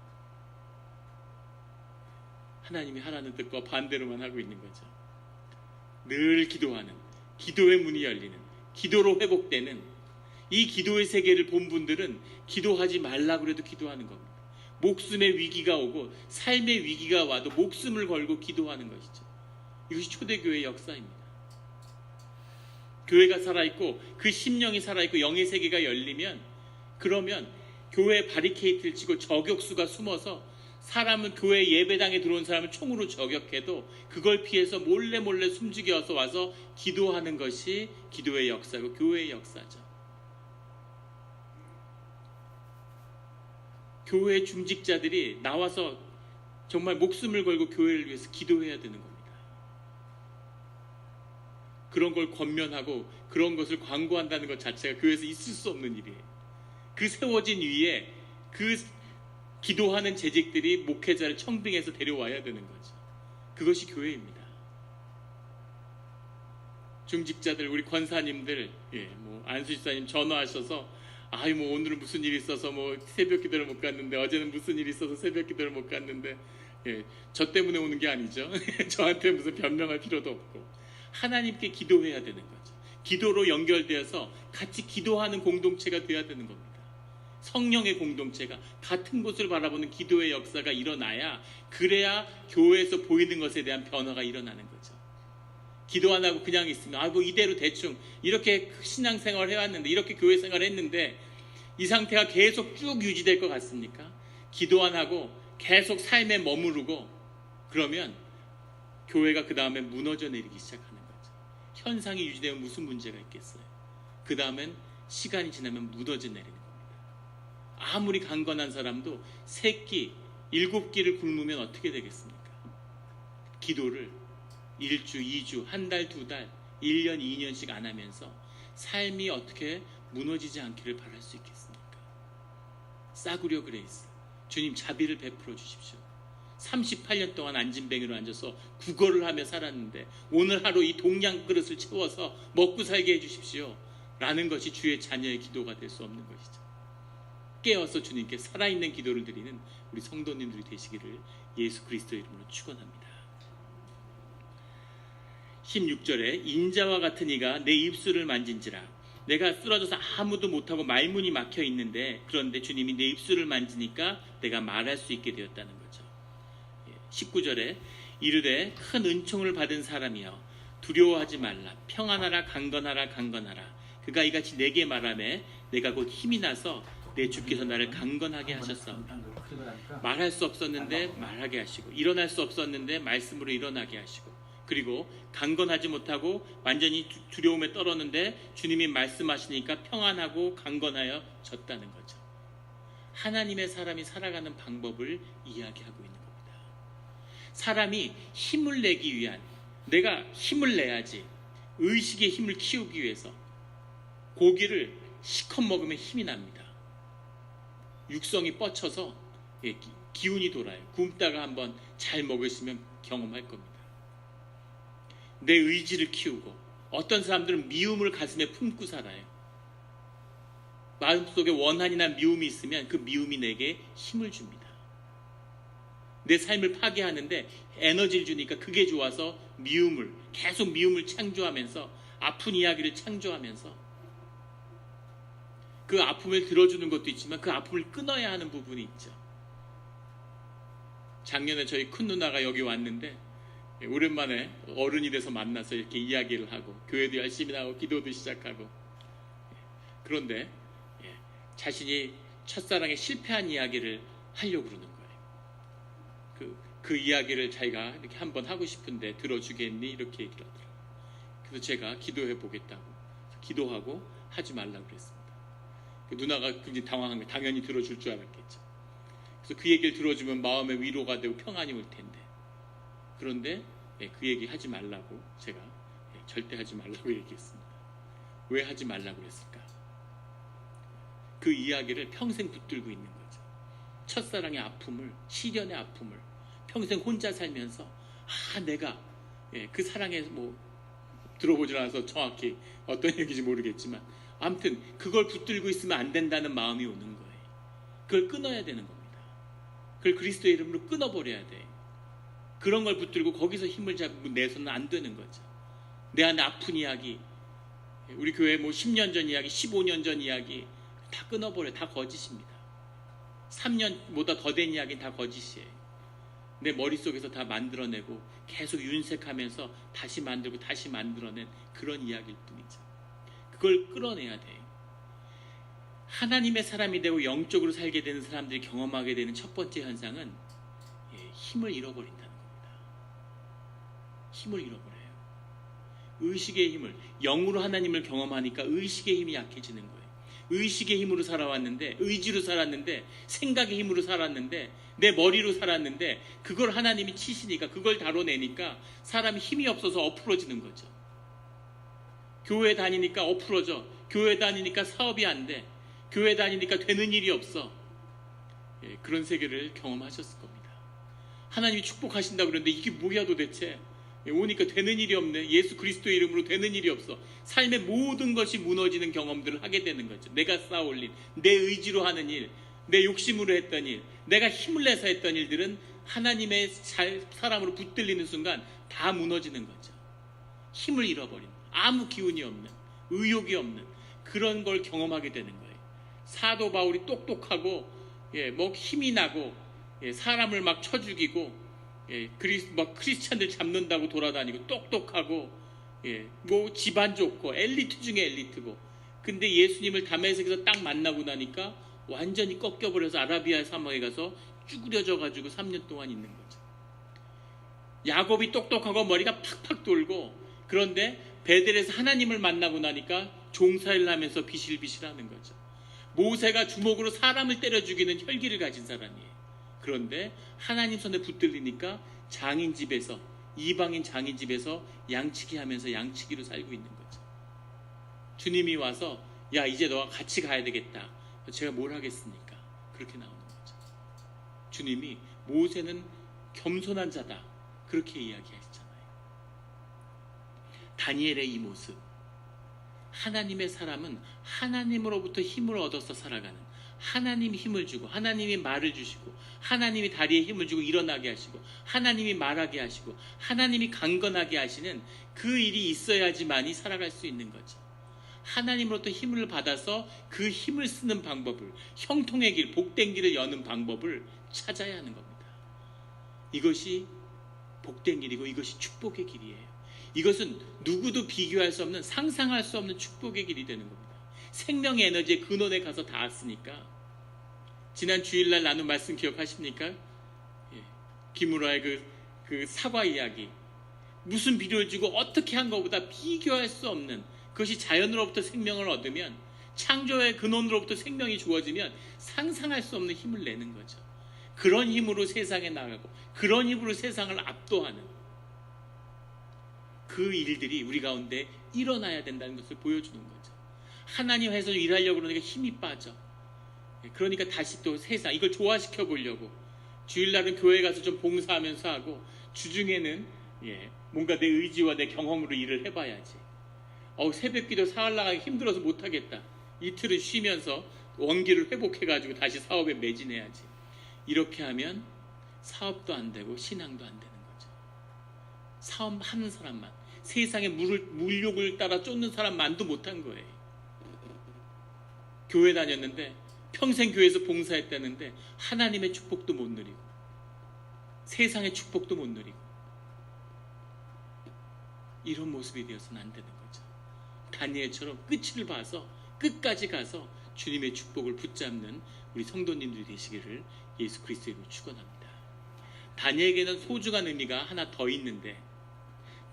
하나님이 하라는 뜻과 반대로만 하고 있는 거죠. 늘 기도하는, 기도의 문이 열리는, 기도로 회복되는 이 기도의 세계를 본 분들은 기도하지 말라고 해도 기도하는 겁니다. 목숨의 위기가 오고 삶의 위기가 와도 목숨을 걸고 기도하는 것이죠. 이것이 초대교회의 역사입니다. 교회가 살아있고 그 심령이 살아있고 영의 세계가 열리면, 그러면 교회 바리케이트를 치고 저격수가 숨어서 사람은 교회 예배당에 들어온 사람을 총으로 저격해도 그걸 피해서 몰래 숨죽여서 와서 기도하는 것이 기도의 역사고 교회의 역사죠. 교회 중직자들이 나와서 정말 목숨을 걸고 교회를 위해서 기도해야 되는 겁니다. 그런 걸 권면하고 그런 것을 광고한다는 것 자체가 교회에서 있을 수 없는 일이에요. 그 세워진 위에 그 기도하는 재직들이 목회자를 청빙해서 데려와야 되는 거죠. 그것이 교회입니다. 중직자들, 우리 권사님들, 안수집사님 전화하셔서 오늘은 무슨 일이 있어서 새벽 기도를 못 갔는데, 어제는 무슨 일이 있어서 새벽 기도를 못 갔는데, 저 때문에 오는 게 아니죠. 저한테 무슨 변명할 필요도 없고 하나님께 기도해야 되는 거죠. 기도로 연결되어서 같이 기도하는 공동체가 되어야 되는 겁니다. 성령의 공동체가 같은 곳을 바라보는 기도의 역사가 일어나야, 그래야 교회에서 보이는 것에 대한 변화가 일어나는 거죠. 기도 안 하고 그냥 있으면 이대로 대충 이렇게 신앙생활을 해왔는데, 이렇게 교회 생활을 했는데 이 상태가 계속 쭉 유지될 것 같습니까? 기도 안 하고 계속 삶에 머무르고 그러면 교회가 그 다음에 무너져 내리기 시작하는 거죠. 현상이 유지되면 무슨 문제가 있겠어요? 그 다음엔 시간이 지나면 무너져 내리는 겁니다. 아무리 강건한 사람도 3끼, 7끼를 굶으면 어떻게 되겠습니까? 기도를 1주, 2주, 한 달, 2달, 1년, 2년씩 안 하면서 삶이 어떻게 무너지지 않기를 바랄 수 있겠습니까? 싸구려 그레이스, 주님 자비를 베풀어 주십시오. 38년 동안 안진뱅이로 앉아서 국어를 하며 살았는데 오늘 하루 이 동양 그릇을 채워서 먹고 살게 해주십시오 라는 것이 주의 자녀의 기도가 될 수 없는 것이죠. 깨어서 주님께 살아있는 기도를 드리는 우리 성도님들이 되시기를 예수 그리스도 이름으로 축원합니다. 16절에 인자와 같은 이가 내 입술을 만진지라. 내가 쓰러져서 아무도 못하고 말문이 막혀 있는데, 그런데 주님이 내 입술을 만지니까 내가 말할 수 있게 되었다는 거죠. 19절에 이르되 큰 은총을 받은 사람이여 두려워하지 말라. 평안하라, 강건하라, 강건하라. 그가 이같이 내게 말하매 내가 곧 힘이 나서 내 주께서 나를 강건하게 하셨사오니. 말할 수 없었는데 말하게 하시고, 일어날 수 없었는데 말씀으로 일어나게 하시고, 그리고 강건하지 못하고 완전히 두려움에 떨었는데 주님이 말씀하시니까 평안하고 강건하여 졌다는 거죠. 하나님의 사람이 살아가는 방법을 이야기하고 있는 겁니다. 사람이 힘을 내기 위한, 내가 힘을 내야지, 의식의 힘을 키우기 위해서 고기를 시컷 먹으면 힘이 납니다. 육성이 뻗쳐서 기운이 돌아요. 굶다가 한번 잘 먹으시면 경험할 겁니다. 내 의지를 키우고, 어떤 사람들은 미움을 가슴에 품고 살아요. 마음속에 원한이나 미움이 있으면 그 미움이 내게 힘을 줍니다. 내 삶을 파괴하는데 에너지를 주니까 그게 좋아서 계속 미움을 창조하면서, 아픈 이야기를 창조하면서 그 아픔을 들어주는 것도 있지만 그 아픔을 끊어야 하는 부분이 있죠. 작년에 저희 큰 누나가 여기 왔는데 오랜만에 어른이 돼서 만나서 이렇게 이야기를 하고, 교회도 열심히 나가고 기도도 시작하고, 그런데 자신이 첫사랑에 실패한 이야기를 하려고 그러는 거예요. 그 이야기를 자기가 이렇게 한번 하고 싶은데 들어주겠니? 이렇게 얘기를 하더라고요. 그래서 제가 기도해 보겠다고 기도하고 하지 말라고 그랬습니다. 그 누나가 굉장히 당황한 거예요. 당연히 들어줄 줄 알았겠죠. 그래서 그 얘기를 들어주면 마음의 위로가 되고 평안이 올 텐데, 그런데 그 얘기 하지 말라고 제가 절대 하지 말라고 얘기했습니다. 왜 하지 말라고 그랬을까? 그 이야기를 평생 붙들고 있는 거죠. 첫사랑의 아픔을, 시련의 아픔을 평생 혼자 살면서 내가 그 사랑에 들어보질 않아서 정확히 어떤 얘기인지 모르겠지만 아무튼 그걸 붙들고 있으면 안 된다는 마음이 오는 거예요. 그걸 끊어야 되는 겁니다. 그걸 그리스도의 이름으로 끊어버려야 돼. 그런 걸 붙들고 거기서 힘을 잡고 내서는 안 되는 거죠. 내 안에 아픈 이야기, 우리 교회 뭐 10년 전 이야기, 15년 전 이야기 다 끊어버려. 다 거짓입니다. 3년보다 더 된 이야기는 다 거짓이에요. 내 머릿속에서 다 만들어내고 계속 윤색하면서 다시 만들고 다시 만들어낸 그런 이야기일 뿐이죠. 그걸 끌어내야 돼요. 하나님의 사람이 되고 영적으로 살게 되는 사람들이 경험하게 되는 첫 번째 현상은 힘을 잃어버린다는 겁니다. 힘을 잃어버려요. 의식의 힘을, 영으로 하나님을 경험하니까 의식의 힘이 약해지는 거예요. 의식의 힘으로 살아왔는데, 의지로 살았는데, 생각의 힘으로 살았는데, 내 머리로 살았는데 그걸 하나님이 치시니까, 그걸 다뤄내니까 사람이 힘이 없어서 엎으러지는 거죠. 교회 다니니까 엎으러져. 교회 다니니까 사업이 안 돼. 교회 다니니까 되는 일이 없어. 그런 세계를 경험하셨을 겁니다. 하나님이 축복하신다고 그러는데 이게 뭐야 도대체. 오니까 되는 일이 없네. 예수 그리스도의 이름으로 되는 일이 없어. 삶의 모든 것이 무너지는 경험들을 하게 되는 거죠. 내가 쌓아올린, 내 의지로 하는 일, 내 욕심으로 했던 일, 내가 힘을 내서 했던 일들은 하나님의 사람으로 붙들리는 순간 다 무너지는 거죠. 힘을 잃어버린, 아무 기운이 없는, 의욕이 없는 그런 걸 경험하게 되는 거예요. 사도 바울이 똑똑하고 뭐 힘이 나고 사람을 막 쳐 죽이고 막 크리스찬들 잡는다고 돌아다니고 똑똑하고 뭐 집안 좋고 엘리트 중에 엘리트고, 근데 예수님을 다메섹에서 딱 만나고 나니까 완전히 꺾여버려서 아라비아 사막에 가서 쭈그려져 가지고 3년 동안 있는 거죠. 야곱이 똑똑하고 머리가 팍팍 돌고, 그런데 베델에서 하나님을 만나고 나니까 종사를 하면서 비실비실하는 거죠. 모세가 주먹으로 사람을 때려 죽이는 혈기를 가진 사람이에요. 그런데 하나님 손에 붙들리니까 장인 집에서, 이방인 장인 집에서 양치기 하면서 양치기로 살고 있는 거죠. 주님이 와서 야 이제 너가 같이 가야 되겠다. 제가 뭘 하겠습니까? 그렇게 나오는 거죠. 주님이 모세는 겸손한 자다 그렇게 이야기하시잖아요. 다니엘의 이 모습, 하나님의 사람은 하나님으로부터 힘을 얻어서 살아가는, 하나님이 힘을 주고 하나님이 말을 주시고 하나님이 다리에 힘을 주고 일어나게 하시고 하나님이 말하게 하시고 하나님이 강건하게 하시는 그 일이 있어야지만이 살아갈 수 있는 거죠. 하나님으로부터 힘을 받아서 그 힘을 쓰는 방법을, 형통의 길, 복된 길을 여는 방법을 찾아야 하는 겁니다. 이것이 복된 길이고 이것이 축복의 길이에요. 이것은 누구도 비교할 수 없는, 상상할 수 없는 축복의 길이 되는 겁니다. 생명의 에너지의 근원에 가서 닿았으니까. 지난 주일날 나눈 말씀 기억하십니까? 기무라의 그 사과 이야기, 무슨 비료를 주고 어떻게 한 것보다 비교할 수 없는, 그것이 자연으로부터 생명을 얻으면, 창조의 근원으로부터 생명이 주어지면 상상할 수 없는 힘을 내는 거죠. 그런 힘으로 세상에 나가고 그런 힘으로 세상을 압도하는 그 일들이 우리 가운데 일어나야 된다는 것을 보여주는 거죠. 하나님 회사로 일하려고 그러니까 힘이 빠져. 그러니까 다시 또 세상, 이걸 조화시켜 보려고 주일날은 교회 가서 좀 봉사하면서 하고, 주중에는 뭔가 내 의지와 내 경험으로 일을 해봐야지. 새벽기도 사흘 나가기 힘들어서 못하겠다. 이틀은 쉬면서 원기를 회복해가지고 다시 사업에 매진해야지. 이렇게 하면 사업도 안 되고 신앙도 안 되는 거죠. 사업하는 사람만, 세상의 물욕을 따라 쫓는 사람만도 못한 거예요. 교회 다녔는데, 평생 교회에서 봉사했다는데 하나님의 축복도 못 누리고 세상의 축복도 못 누리고, 이런 모습이 되어서는 안 되는 거죠. 다니엘처럼 끝을 봐서 끝까지 가서 주님의 축복을 붙잡는 우리 성도님들이 되시기를 예수 그리스도의 이름으로 축원합니다. 다니엘에게는 소중한 의미가 하나 더 있는데,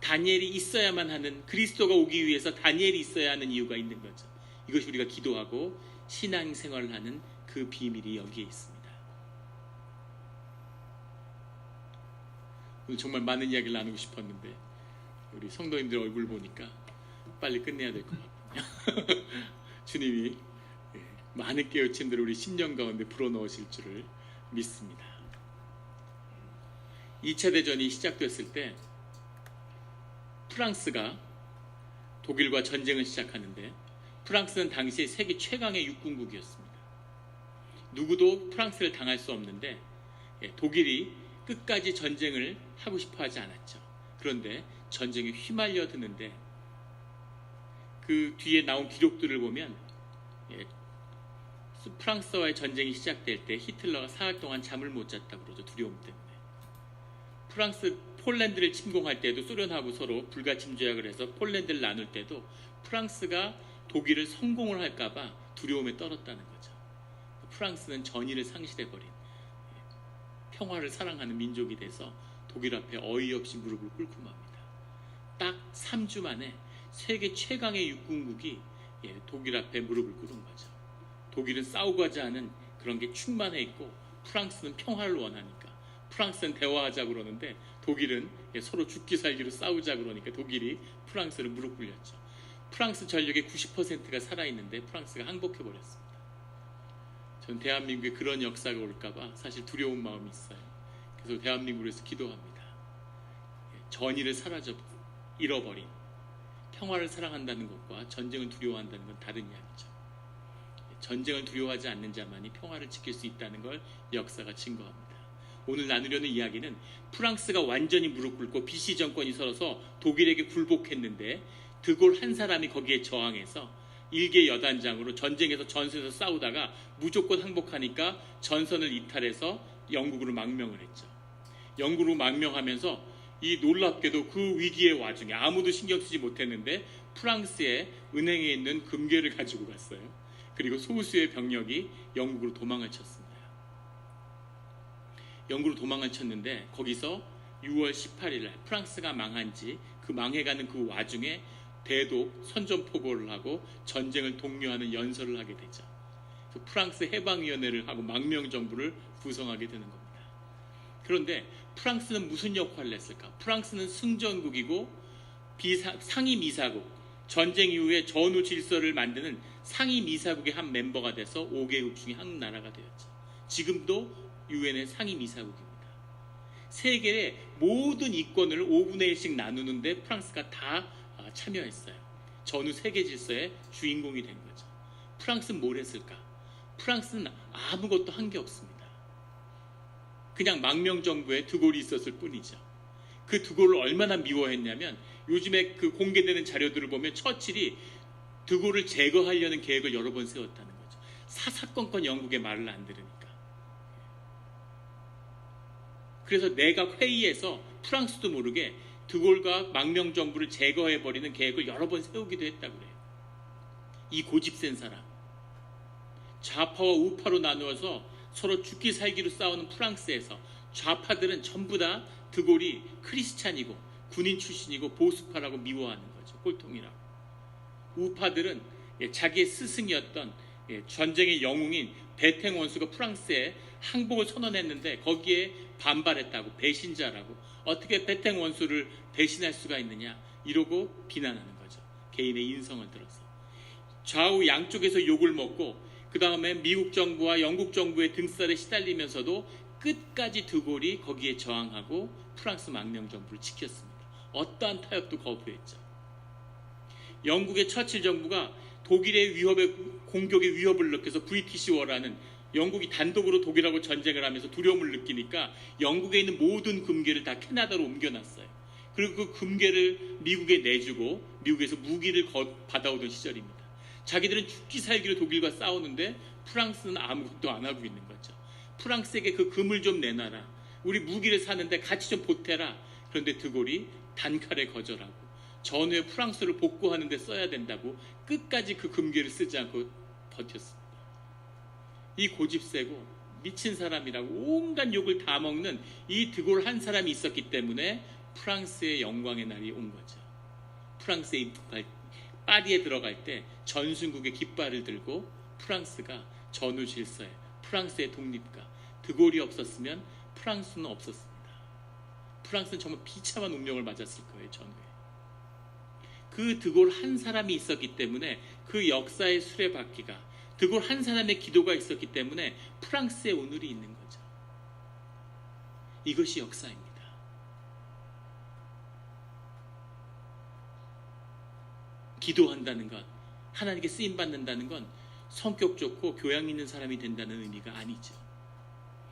다니엘이 있어야만 하는, 그리스도가 오기 위해서 다니엘이 있어야 하는 이유가 있는 거죠. 이것이 우리가 기도하고 신앙생활을 하는 그 비밀이 여기에 있습니다. 오늘 정말 많은 이야기를 나누고 싶었는데 우리 성도님들 얼굴 보니까 빨리 끝내야 될 것 같군요. 주님이 많은 깨우침들을 우리 심령 가운데 불어넣으실 줄을 믿습니다. 2차 대전이 시작됐을 때 프랑스가 독일과 전쟁을 시작하는데 프랑스는 당시에 세계 최강의 육군국이었습니다. 누구도 프랑스를 당할 수 없는데 독일이 끝까지 전쟁을 하고 싶어 하지 않았죠. 그런데 전쟁에 휘말려 드는데 그 뒤에 나온 기록들을 보면 프랑스와의 전쟁이 시작될 때 히틀러가 사흘 동안 잠을 못 잤다고 그러죠. 두려움 때문에. 프랑스 폴란드를 침공할 때도 소련하고 서로 불가침 조약을 해서 폴란드를 나눌 때도 프랑스가 독일을 성공을 할까봐 두려움에 떨었다는 거죠. 프랑스는 전의를 상실해버린 평화를 사랑하는 민족이 돼서 독일 앞에 어이없이 무릎을 꿇고 맙니다. 딱 3주 만에 세계 최강의 육군국이 독일 앞에 무릎을 꿇은 거죠. 독일은 싸우고자 하는 그런 게 충만해 있고 프랑스는 평화를 원하니까 프랑스는 대화하자고 그러는데 독일은 서로 죽기 살기로 싸우자고 그러니까 독일이 프랑스를 무릎 꿇렸죠. 프랑스 전력의 90%가 살아있는데 프랑스가 항복해버렸습니다. 전 대한민국에 그런 역사가 올까봐 사실 두려운 마음이 있어요. 그래서 대한민국을 위해서 기도합니다. 전의를 잃어버린 평화를 사랑한다는 것과 전쟁을 두려워한다는 건 다른 이야기죠. 전쟁을 두려워하지 않는 자만이 평화를 지킬 수 있다는 걸 역사가 증거합니다. 오늘 나누려는 이야기는 프랑스가 완전히 무릎 꿇고 비시 정권이 서러서 독일에게 굴복했는데 드골 한 사람이 거기에 저항해서 일개 여단장으로 전쟁에서 전선에서 싸우다가 무조건 항복하니까 전선을 이탈해서 영국으로 망명을 했죠. 영국으로 망명하면서 이 놀랍게도 그 위기의 와중에 아무도 신경 쓰지 못했는데 프랑스의 은행에 있는 금괴를 가지고 갔어요. 그리고 소수의 병력이 영국으로 도망을 쳤습니다. 영국으로 도망을 쳤는데 거기서 6월 18일 날 프랑스가 망한 지 그 망해가는 그 와중에 대독 선전포고를 하고 전쟁을 독려하는 연설을 하게 되죠. 프랑스 해방위원회를 하고 망명정부를 구성하게 되는 겁니다. 그런데 프랑스는 무슨 역할을 했을까? 프랑스는 승전국이고 상임이사국, 전쟁 이후에 전후 질서를 만드는 상임이사국의 한 멤버가 돼서 5개국 중에 한 나라가 되었죠. 지금도 유엔의 상임이사국입니다. 세계의 모든 이권을 5분의 1씩 나누는데 프랑스가 다 참여했어요. 전후 세계 질서의 주인공이 된 거죠. 프랑스는 뭘 했을까? 프랑스는 아무것도 한 게 없습니다. 그냥 망명정부에 드골이 있었을 뿐이죠. 그 드골을 얼마나 미워했냐면 요즘에 그 공개되는 자료들을 보면 처칠이 드골을 제거하려는 계획을 여러 번 세웠다는 거죠. 사사건건 영국의 말을 안 들으니까. 그래서 내각 회의에서 프랑스도 모르게 드골과 망명정부를 제거해버리는 계획을 여러 번 세우기도 했다고 그래요. 이 고집센 사람. 좌파와 우파로 나누어서 서로 죽기 살기로 싸우는 프랑스에서 좌파들은 전부 다 드골이 크리스찬이고 군인 출신이고 보수파라고 미워하는 거죠. 꼴통이라고. 우파들은 자기의 스승이었던 전쟁의 영웅인 베탱 원수가 프랑스에 항복을 선언했는데 거기에 반발했다고, 배신자라고, 어떻게 베탱 원수를 배신할 수가 있느냐 이러고 비난하는 거죠. 개인의 인성을 들어서. 좌우 양쪽에서 욕을 먹고 그 다음에 미국 정부와 영국 정부의 등살에 시달리면서도 끝까지 드골이 거기에 저항하고 프랑스 망명정부를 지켰습니다. 어떠한 타협도 거부했죠. 영국의 처칠 정부가 독일의 공격의 위협을 느껴서 브리티시 워라는 영국이 단독으로 독일하고 전쟁을 하면서 두려움을 느끼니까 영국에 있는 모든 금괴를 다 캐나다로 옮겨놨어요. 그리고 그 금괴를 미국에 내주고 미국에서 무기를 받아오던 시절입니다. 자기들은 죽기 살기로 독일과 싸우는데 프랑스는 아무것도 안 하고 있는 거죠. 프랑스에게 그 금을 좀 내놔라. 우리 무기를 사는데 같이 좀 보태라. 그런데 드골이 단칼에 거절하고 전후에 프랑스를 복구하는 데 써야 된다고 끝까지 그 금괴를 쓰지 않고 버텼습니다. 이 고집세고 미친 사람이라고 온갖 욕을 다 먹는 이 드골 한 사람이 있었기 때문에 프랑스의 영광의 날이 온 거죠. 프랑스에 파리에 들어갈 때 전순국의 깃발을 들고 프랑스가 전후 질서에 프랑스의 독립과 드골이 없었으면 프랑스는 없었습니다. 프랑스는 정말 비참한 운명을 맞았을 거예요. 전후에. 그 드골 한 사람이 있었기 때문에 그 역사의 수레바퀴가 드골 한 사람의 기도가 있었기 때문에 프랑스의 오늘이 있는 거죠. 이것이 역사입니다. 기도한다는 것, 하나님께 쓰임 받는다는 건 성격 좋고 교양 있는 사람이 된다는 의미가 아니죠.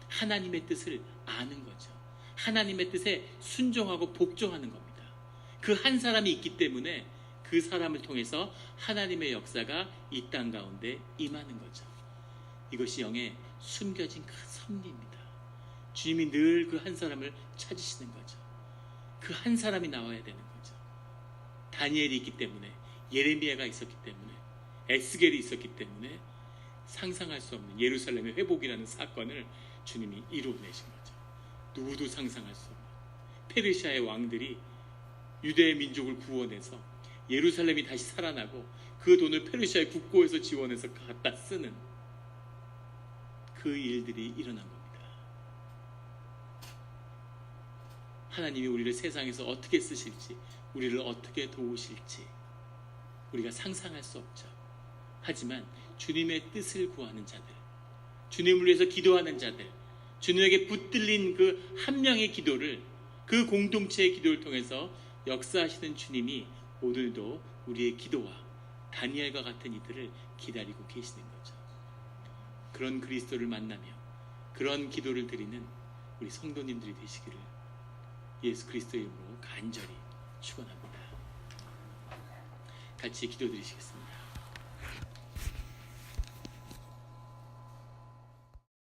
하나님의 뜻을 아는 거죠. 하나님의 뜻에 순종하고 복종하는 겁니다. 그 한 사람이 있기 때문에 그 사람을 통해서 하나님의 역사가 이 땅 가운데 임하는 거죠. 이것이 영의 숨겨진 큰 섭리입니다. 주님이 늘 그 한 사람을 찾으시는 거죠. 그 한 사람이 나와야 되는 거죠. 다니엘이 있기 때문에, 예레미야가 있었기 때문에, 에스겔이 있었기 때문에 상상할 수 없는 예루살렘의 회복이라는 사건을 주님이 이루어내신 거죠. 누구도 상상할 수 없는 페르시아의 왕들이 유대의 민족을 구원해서 예루살렘이 다시 살아나고 그 돈을 페르시아의 국고에서 지원해서 갖다 쓰는 그 일들이 일어난 겁니다. 하나님이 우리를 세상에서 어떻게 쓰실지, 우리를 어떻게 도우실지 우리가 상상할 수 없죠. 하지만 주님의 뜻을 구하는 자들, 주님을 위해서 기도하는 자들, 주님에게 붙들린 그 한 명의 기도를, 그 공동체의 기도를 통해서 역사하시는 주님이 오늘도 우리의 기도와 다니엘과 같은 이들을 기다리고 계시는 거죠. 그런 그리스도를 만나며 그런 기도를 드리는 우리 성도님들이 되시기를 예수 그리스도의 이름으로 간절히 축원합니다. 같이 기도드리시겠습니다.